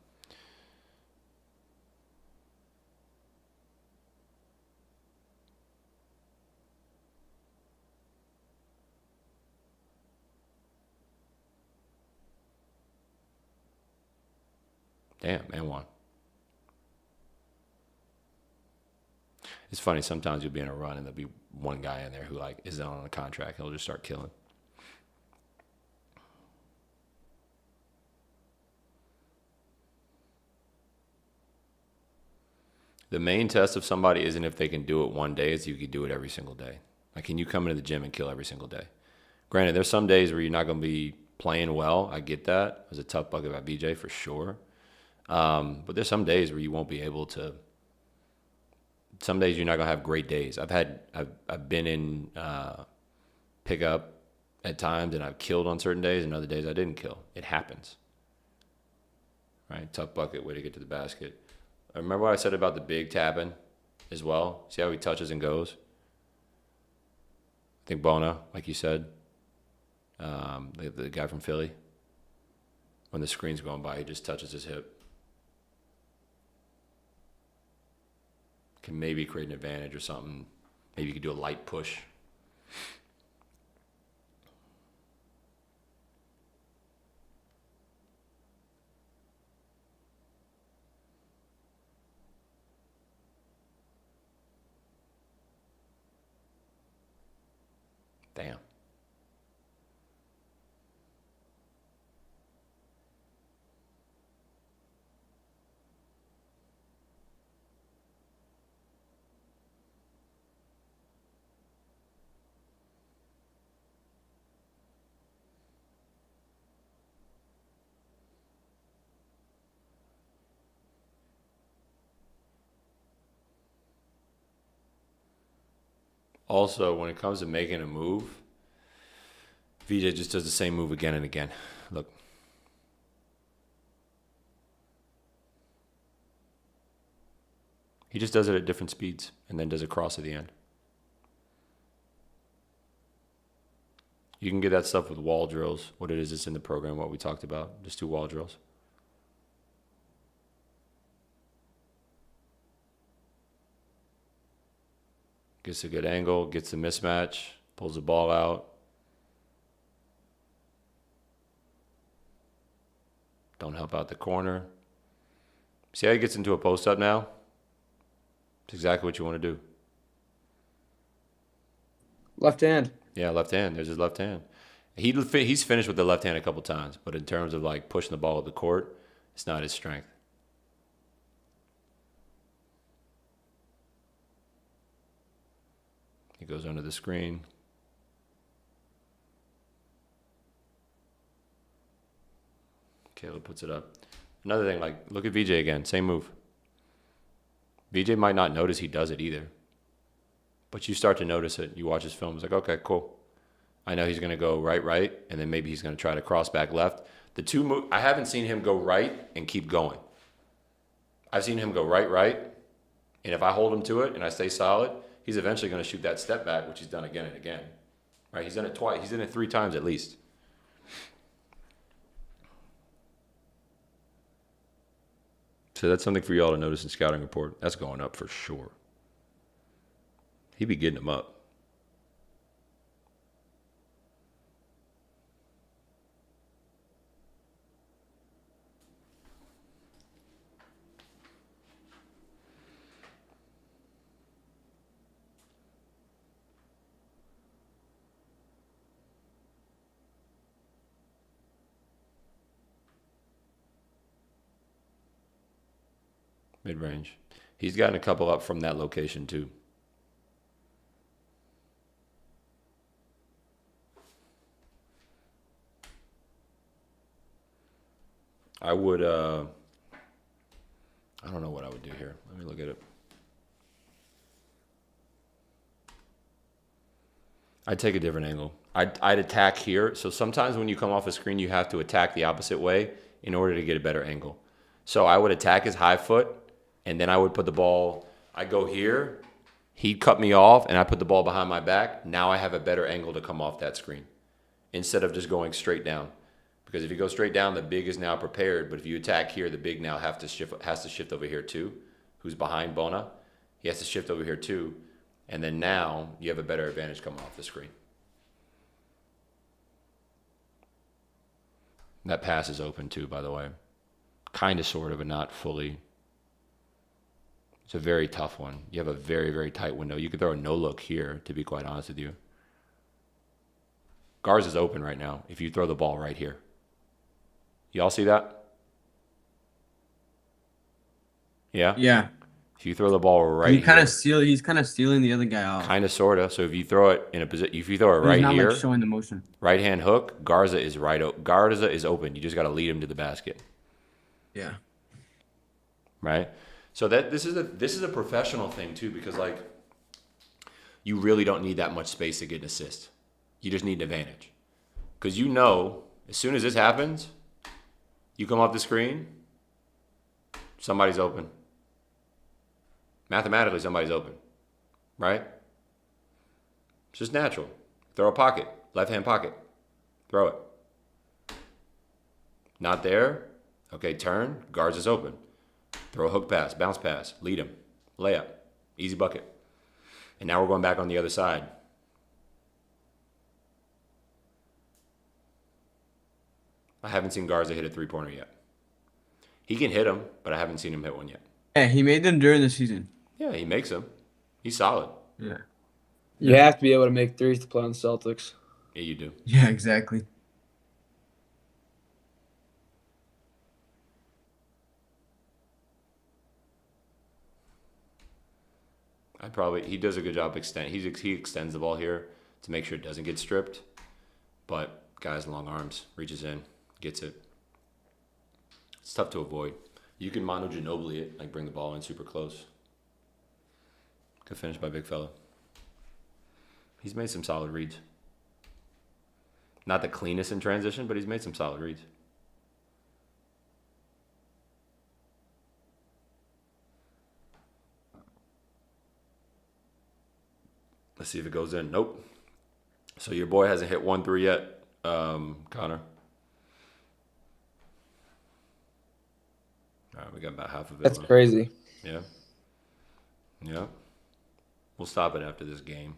Damn, and 1. It's funny, sometimes you'll be in a run and there'll be one guy in there who like isn't on a contract. He'll just start killing. The main test of somebody isn't if they can do it one day, it's if you can do it every single day. Like, can you come into the gym and kill every single day? Granted, there's some days where you're not going to be playing well. I get that. It was a tough bucket by BJ for sure. But there's some days where you won't be able to Some days you're not gonna have great days. I've been in pickup at times, and I've killed on certain days, and other days I didn't kill. It happens. Right? Tough bucket, way to get to the basket. Remember what I said about the big tapping as well? See how he touches and goes? I think Bona, like you said, the guy from Philly, when the screen's going by, he just touches his hip. Can maybe create an advantage or something. Maybe you could do a light push. Damn. Also, when it comes to making a move, VJ just does the same move again and again. Look. He just does it at different speeds and then does a cross at the end. You can get that stuff with wall drills. What it is, it's in the program, what we talked about. Just do wall drills. Gets a good angle, gets the mismatch, pulls the ball out. Don't help out the corner. See how he gets into a post up now? It's exactly what you want to do. Left hand. Yeah, left hand. There's his left hand. He's finished with the left hand a couple times, but in terms of like pushing the ball at the court, it's not his strength. He goes under the screen. Caleb puts it up. Another thing, like, look at VJ again. Same move. VJ might not notice he does it either. But you start to notice it. You watch his film. It's like, okay, cool. I know he's going to go right, and then maybe he's going to try to cross back left. The two moves, I haven't seen him go right and keep going. I've seen him go right, and if I hold him to it and I stay solid, he's eventually going to shoot that step back, which he's done again and again. Right? He's done it twice. He's done it 3 times at least. So that's something for y'all to notice in scouting report. That's going up for sure. He be getting them up. Mid-range. He's gotten a couple up from that location too. I would, I don't know what I would do here. Let me look at it. I'd take a different angle. I'd attack here. So sometimes when you come off a screen, you have to attack the opposite way in order to get a better angle. So I would attack his high foot, and then I would put the ball, I go here, he'd cut me off, and I put the ball behind my back. Now I have a better angle to come off that screen instead of just going straight down. Because if you go straight down, the big is now prepared. But if you attack here, the big now has to shift over here too. Who's behind Bona? He has to shift over here too. And then now you have a better advantage coming off the screen. That pass is open too, by the way. Kind of, sort of, but not fully. It's a very tough one. You have a very, very tight window. You could throw a no-look here, to be quite honest with you. Garza's open right now if you throw the ball right here. Y'all see that? Yeah? Yeah. If you throw the ball right He's kind here. of he's kind of stealing the other guy off. Kind of, sort of. So if you throw it in a position, if you throw it But right he's not here, like showing the motion. right hand hook, Garza is Garza is open. You just got to lead him to the basket. Yeah. Right? So that this is a professional thing too, because like you really don't need that much space to get an assist. You just need an advantage. Because you know, as soon as this happens, you come off the screen, somebody's open. Mathematically, somebody's open, right? It's just natural. Throw a pocket, left-hand pocket. Throw it. Not there. Okay, turn. Guards is open. Throw a hook pass, bounce pass, lead him. Layup. Easy bucket. And now we're going back on the other side. I haven't seen Garza hit a three-pointer yet. He can hit them, but I haven't seen him hit one yet. Yeah, he made them during the season. Yeah, he makes them. He's solid. Yeah. You have to be able to make threes to play on the Celtics. Yeah, you do. Yeah, exactly. He does a good job he extends the ball here to make sure it doesn't get stripped. But guy's long arms, reaches in, gets it. It's tough to avoid. You can Manu Ginobili it, like bring the ball in super close. Good finish by big fella. He's made some solid reads. Not the cleanest in transition, but he's made some solid reads. Let's see if it goes in. Nope. So your boy hasn't hit 1-3 yet, Connor. All right, we got about half of it. That's crazy. Yeah. Yeah. We'll stop it after this game.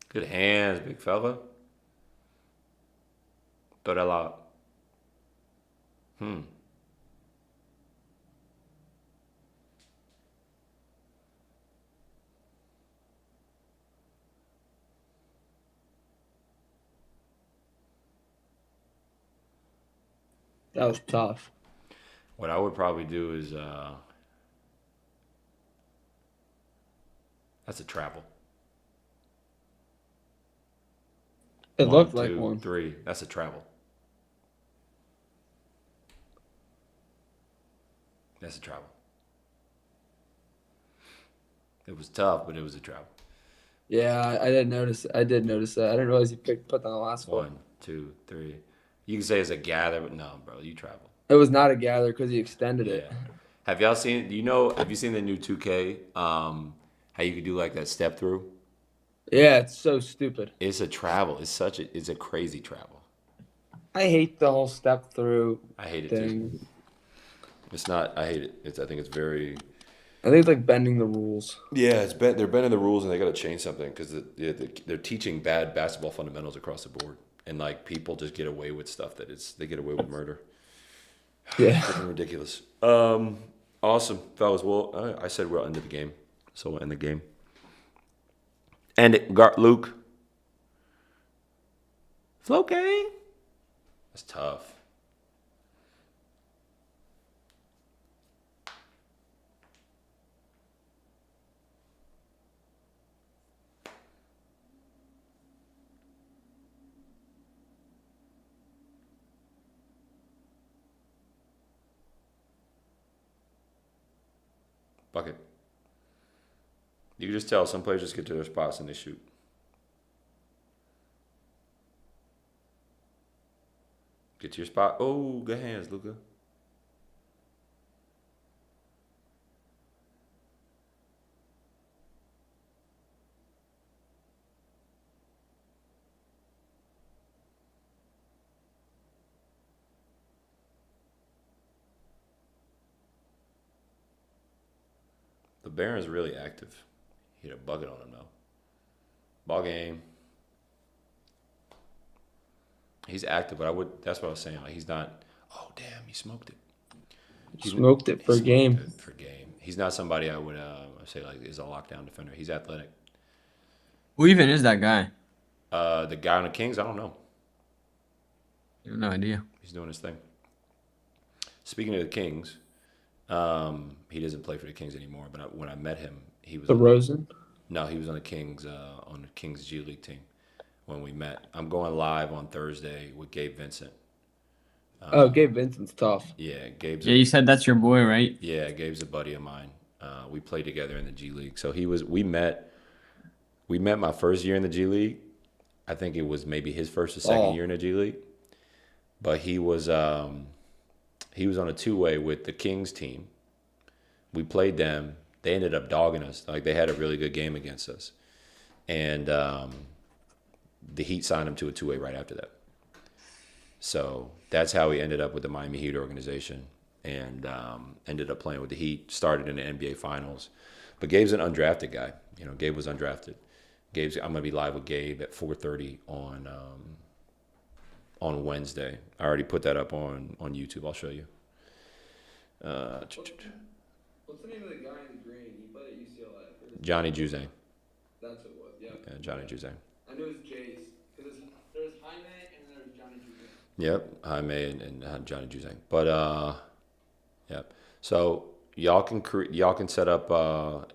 Good hands, big fella. Throw that out. That was tough. What I would probably do is that's a travel. It looked 1, like 2, one. 3. That's a travel. That's a travel. It was tough, but it was a travel. Yeah, I did notice. I did notice that. I didn't realize you put that on the last one. 1, 2, 3. You can say it's a gather, but no, bro, you travel. It was not a gather because he extended it. Yeah. Have y'all seen? Have you seen the new 2K? How you could do like that step through? Yeah, it's so stupid. It's a travel. It's a crazy travel. I hate the whole step through I hate it thing. too. It's not. I hate it. I think it's very. I think it's like bending the rules. Yeah, they're bending the rules and they got to change something because they're teaching bad basketball fundamentals across the board, and like people just get away with stuff they get away with murder. Yeah. Freaking ridiculous. Awesome, fellas. Well, I said we'll end the game, so we'll end the game. End it, Luke. Flow gang. That's tough. Bucket. You can just tell some players just get to their spots and they shoot. Get to your spot. Oh, good hands, Luka. The Baron's really active. He hit a bucket on him though. Ball game. He's active, but that's what I was saying. Like he's not. Oh damn, he smoked it. Smoked it for game. For game. He's not somebody I would say like is a lockdown defender. He's athletic. Who even is that guy? The guy on the Kings, I don't know. I have no idea. He's doing his thing. Speaking of the Kings, he doesn't play for the Kings anymore. But when I met him, he was The Rosen. no, he was on the Kings G League team when we met. I'm going live on Thursday with Gabe Vincent. Oh, Gabe Vincent's tough. Yeah, Gabe's. Yeah, you said that's your boy, right? Yeah, Gabe's a buddy of mine. We played together in the G League. So we met my first year in the G League. I think it was maybe his first or second year in the G League. But he was on a two-way with the Kings team. We played them. They ended up dogging us. Like, they had a really good game against us. And the Heat signed him to a two-way right after that. So that's how he ended up with the Miami Heat organization, and ended up playing with the Heat, started in the NBA Finals. But Gabe's an undrafted guy. Gabe was undrafted. I'm going to be live with Gabe at 4:30 on Wednesday. I already put that up on YouTube. I'll show you. What's the name of the guy in the green? He played at UCLA. Johnny Juzang. That's what it was. Yeah. Yeah, Johnny Juzang. I knew it was Jace because there was Jaime and then there was Johnny Juzang. Yep, Jaime and Johnny Juzang. But yep. So y'all can set up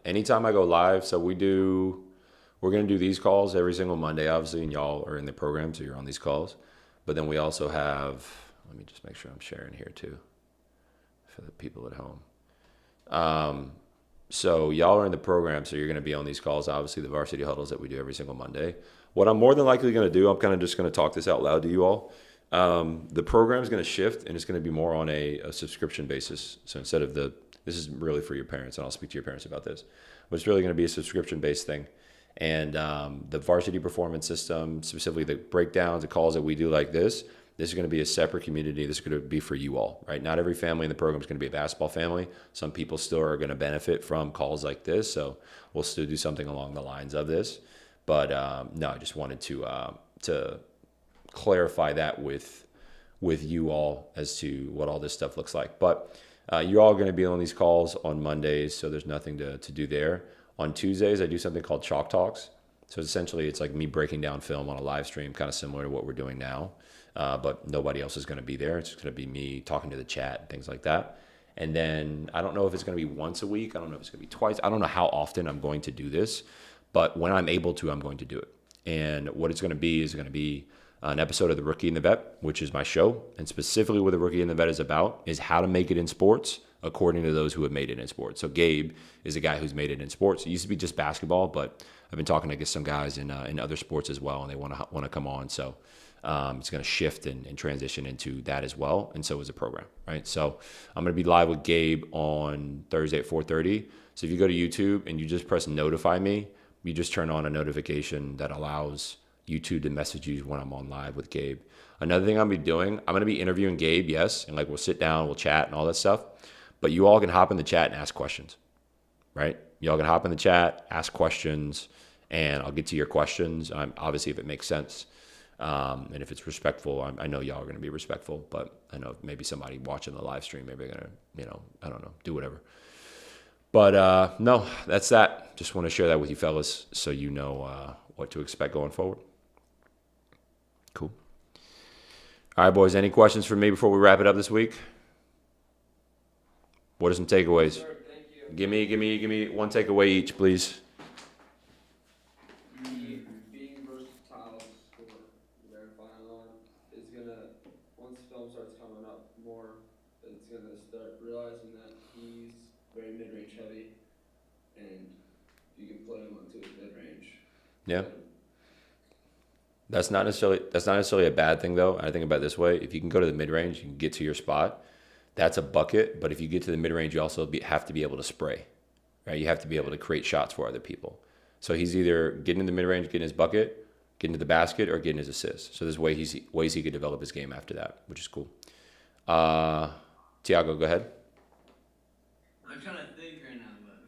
anytime I go live. So we're gonna do these calls every single Monday, obviously, and y'all are in the program, so you're on these calls. But then we also have. Let me just make sure I'm sharing here too, for the people at home. So y'all are in the program, so you're going to be on these calls, obviously, the Varsity Huddles that we do every single Monday. What I'm more than likely going to do, I'm kind of just going to talk this out loud to you all. The program is going to shift, and it's going to be more on a subscription basis. So instead of this is really for your parents, and I'll speak to your parents about this, but it's really going to be a subscription-based thing. And the varsity performance system, specifically the breakdowns, the calls that we do like this is going to be a separate community. This is going to be for you all, right? Not every family in the program is going to be a basketball family. Some people still are going to benefit from calls like this. So we'll still do something along the lines of this. But no, I just wanted to clarify that with you all as to what all this stuff looks like. But you're all going to be on these calls on Mondays, so there's nothing to do there. On Tuesdays, I do something called Chalk Talks. So essentially, it's like me breaking down film on a live stream, kind of similar to what we're doing now. But nobody else is going to be there. It's just going to be me talking to the chat and things like that. And then I don't know if it's going to be once a week. I don't know if it's going to be twice. I don't know how often I'm going to do this. But when I'm able to, I'm going to do it. And what it's going to be is going to be an episode of The Rookie and the Vet, which is my show. And specifically what The Rookie and the Vet is about is how to make it in sports according to those who have made it in sports. So Gabe is a guy who's made it in sports. It used to be just basketball, but I've been talking to some guys in other sports as well, and they want to come on. So it's going to shift and transition into that as well, and so is the program, right? So I'm going to be live with Gabe on Thursday at 4:30. So if you go to YouTube and you just press notify me, you just turn on a notification that allows YouTube to message you when I'm on live with Gabe. Another thing I'm going to be doing, I'm going to be interviewing Gabe, yes, and we'll sit down, we'll chat and all that stuff, but you all can hop in the chat and ask questions, right? Y'all can hop in the chat, ask questions, and I'll get to your questions, obviously if it makes sense. And if it's respectful, I know y'all are going to be respectful, but I know maybe somebody watching the live stream, maybe they're going to, I don't know, do whatever. But no, that's that. Just want to share that with you fellas so you know what to expect going forward. Cool. All right, boys, any questions for me before we wrap it up this week? What are some takeaways? Sure, thank you. Give me one takeaway each, please. Being versatile as a scorer, verifying on is gonna, once film starts coming up more, it's gonna start realizing that he's very mid-range heavy, and you can play him onto his mid-range. Yeah. That's not necessarily a bad thing though. I think about it this way: if you can go to the mid range, you can get to your spot. That's a bucket. But if you get to the mid range, you also have to be able to spray, right? You have to be able to create shots for other people. So he's either getting in the mid range, getting his bucket, getting to the basket, or getting his assist. So there's ways he could develop his game after that, which is cool. Tiago, go ahead. I'm trying to think right now, but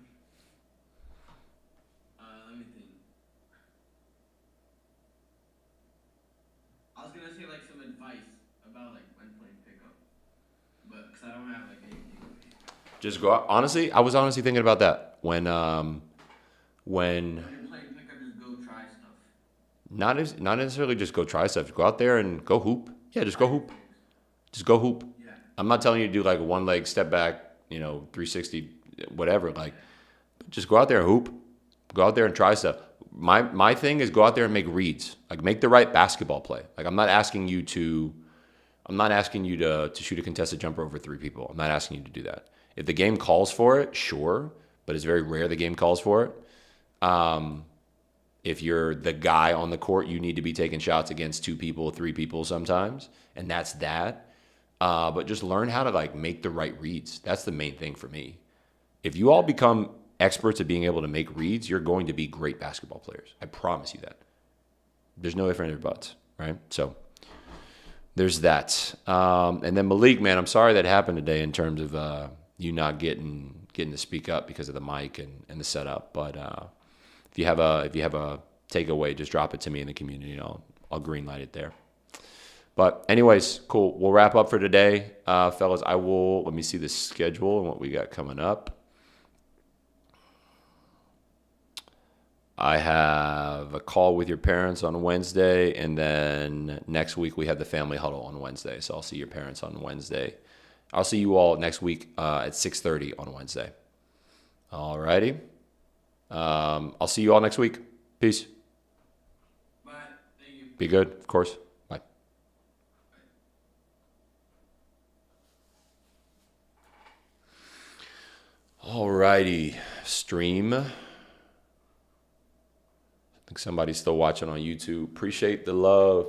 let me think. I was gonna say some advice about when playing pickup, but because I don't have anything. Just go out. Honestly, I was honestly thinking about that when When you're playing pickup, just go try stuff. not necessarily just go try stuff. Go out there and go hoop. Yeah, just go hoop. Just go hoop. Yeah. I'm not telling you to do like a one leg step back, 360, whatever. Like, just go out there and hoop. Go out there and try stuff. My thing is go out there and make reads. Like, make the right basketball play. Like, I'm not asking you to shoot a contested jumper over 3 people. I'm not asking you to do that. If the game calls for it, sure, but it's very rare the game calls for it. If you're the guy on the court, you need to be taking shots against 2 people, 3 people sometimes, and that's that. But just learn how to like make the right reads. That's the main thing for me. If you all become experts at being able to make reads, you're going to be great basketball players. I promise you that. There's no ifs, ands, or buts, right? So there's that. And then Malik, man, I'm sorry that happened today in terms of you not getting to speak up because of the mic and the setup. But if you have a takeaway, just drop it to me in the community, and I'll green light it there. But anyways, cool. We'll wrap up for today, fellas. Let me see the schedule and what we got coming up. I have a call with your parents on Wednesday, and then next week we have the family huddle on Wednesday. So I'll see your parents on Wednesday. I'll see you all next week at 6:30 on Wednesday. All righty. I'll see you all next week. Peace. Bye. Thank you. Be good, of course. Bye. All righty. Stream. I think somebody's still watching on YouTube. Appreciate the love.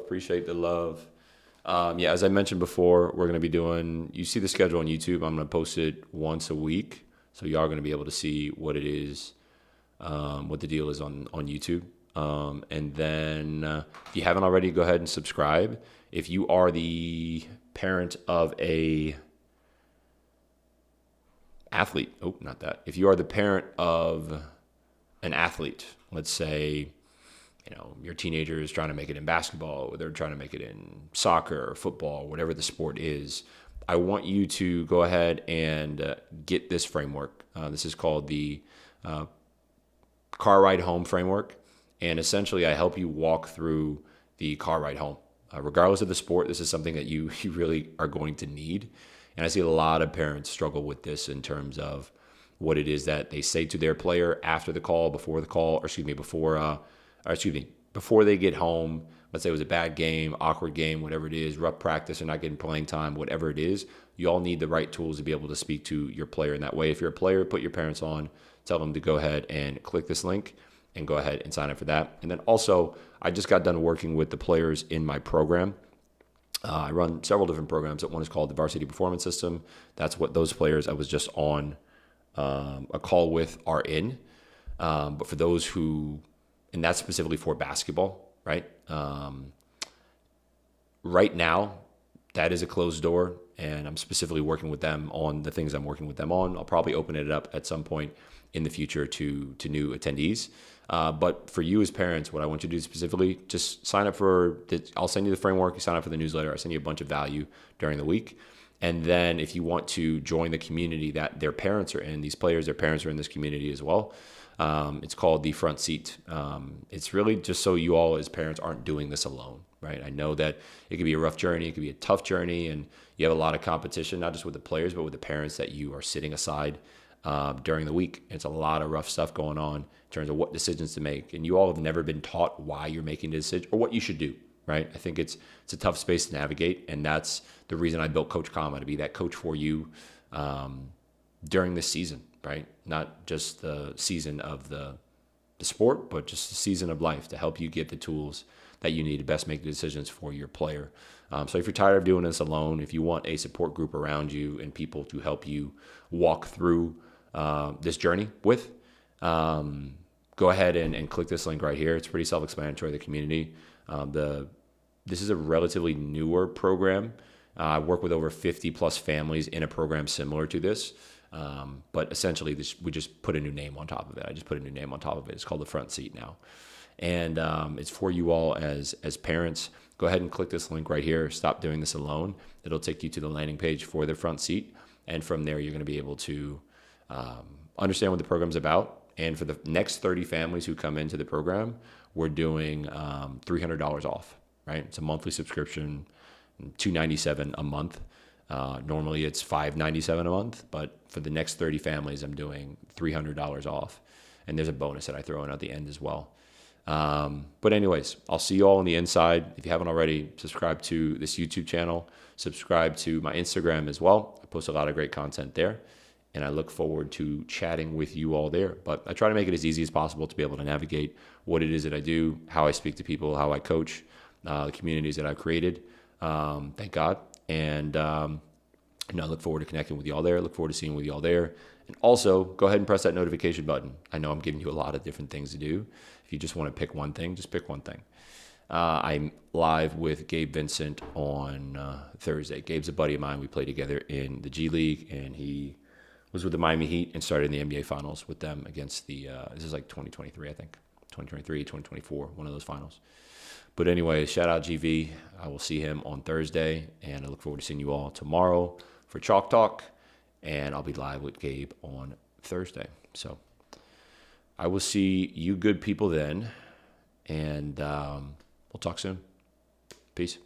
Yeah, as I mentioned before, we're going to be doing, you see the schedule on YouTube. I'm going to post it once a week. So you are going to be able to see what it is, what the deal is on YouTube. And then if you haven't already, go ahead and subscribe. If you are the parent of a athlete, if you are the parent of an athlete, let's say, your teenager is trying to make it in basketball, or they're trying to make it in soccer or football, whatever the sport is, I want you to go ahead and get this framework. This is called the car ride home framework. And essentially, I help you walk through the car ride home. Regardless of the sport, this is something that you really are going to need. And I see a lot of parents struggle with this in terms of what it is that they say to their player after the call, before the call, before they get home. Let's say it was a bad game, awkward game, whatever it is, rough practice, or not getting playing time, whatever it is, you all need the right tools to be able to speak to your player in that way. If you're a player, put your parents on, tell them to go ahead and click this link and go ahead and sign up for that. And then also, I just got done working with the players in my program. I run several different programs. One is called the Varsity Performance System. That's what those players I was just on a call with are in. But for those who, and that's specifically for basketball, right? Right now, that is a closed door, and I'm specifically working with them on the things I'm working with them on. I'll probably open it up at some point in the future to new attendees. But for you as parents, what I want you to do specifically, just sign up I'll send you the framework, you sign up for the newsletter, I send you a bunch of value during the week. And then if you want to join the community that their parents are in, these players, their parents are in this community as well. It's called the front seat. It's really just so you all as parents aren't doing this alone, right? I know that it could be a rough journey, it could be a tough journey, and you have a lot of competition, not just with the players, but with the parents that you are sitting aside during the week. It's a lot of rough stuff going on in terms of what decisions to make. And you all have never been taught why you're making the decision or what you should do, right? I think it's a tough space to navigate. And that's the reason I built Coach Kama, to be that coach for you during this season, right? Not just the season of the sport, but just the season of life, to help you get the tools that you need to best make the decisions for your player. So if you're tired of doing this alone, if you want a support group around you and people to help you walk through this journey with, go ahead and click this link right here. It's pretty self-explanatory, the community. This is a relatively newer program. I work with over 50 plus families in a program similar to this. But essentially, we just put a new name on top of it. I just put a new name on top of it. It's called the front seat now. And it's for you all as parents. Go ahead and click this link right here. Stop doing this alone. It'll take you to the landing page for the front seat. And from there, you're going to be able to understand what the program's about. And for the next 30 families who come into the program, we're doing $300 off, right? It's a monthly subscription, $297 a month. Normally it's $597 a month, but for the next 30 families, I'm doing $300 off. And there's a bonus that I throw in at the end as well. But anyways, I'll see you all on the inside. If you haven't already, subscribe to this YouTube channel, subscribe to my Instagram as well. I post a lot of great content there, and I look forward to chatting with you all there. But I try to make it as easy as possible to be able to navigate what it is that I do, how I speak to people, how I coach, the communities that I've created. Thank God. And I look forward to connecting with you all there. Look forward to seeing with you all there. And also, go ahead and press that notification button. I know I'm giving you a lot of different things to do. If you just want to pick one thing, just pick one thing. I'm live with Gabe Vincent on Thursday. Gabe's a buddy of mine. We played together in the G League, and he was with the Miami Heat and started in the NBA Finals with them against the, this is like 2023, I think. 2023, 2024, one of those finals. But anyway, shout out GV. I will see him on Thursday, and I look forward to seeing you all tomorrow for Chalk Talk, and I'll be live with Gabe on Thursday. So I will see you good people then, and we'll talk soon. Peace.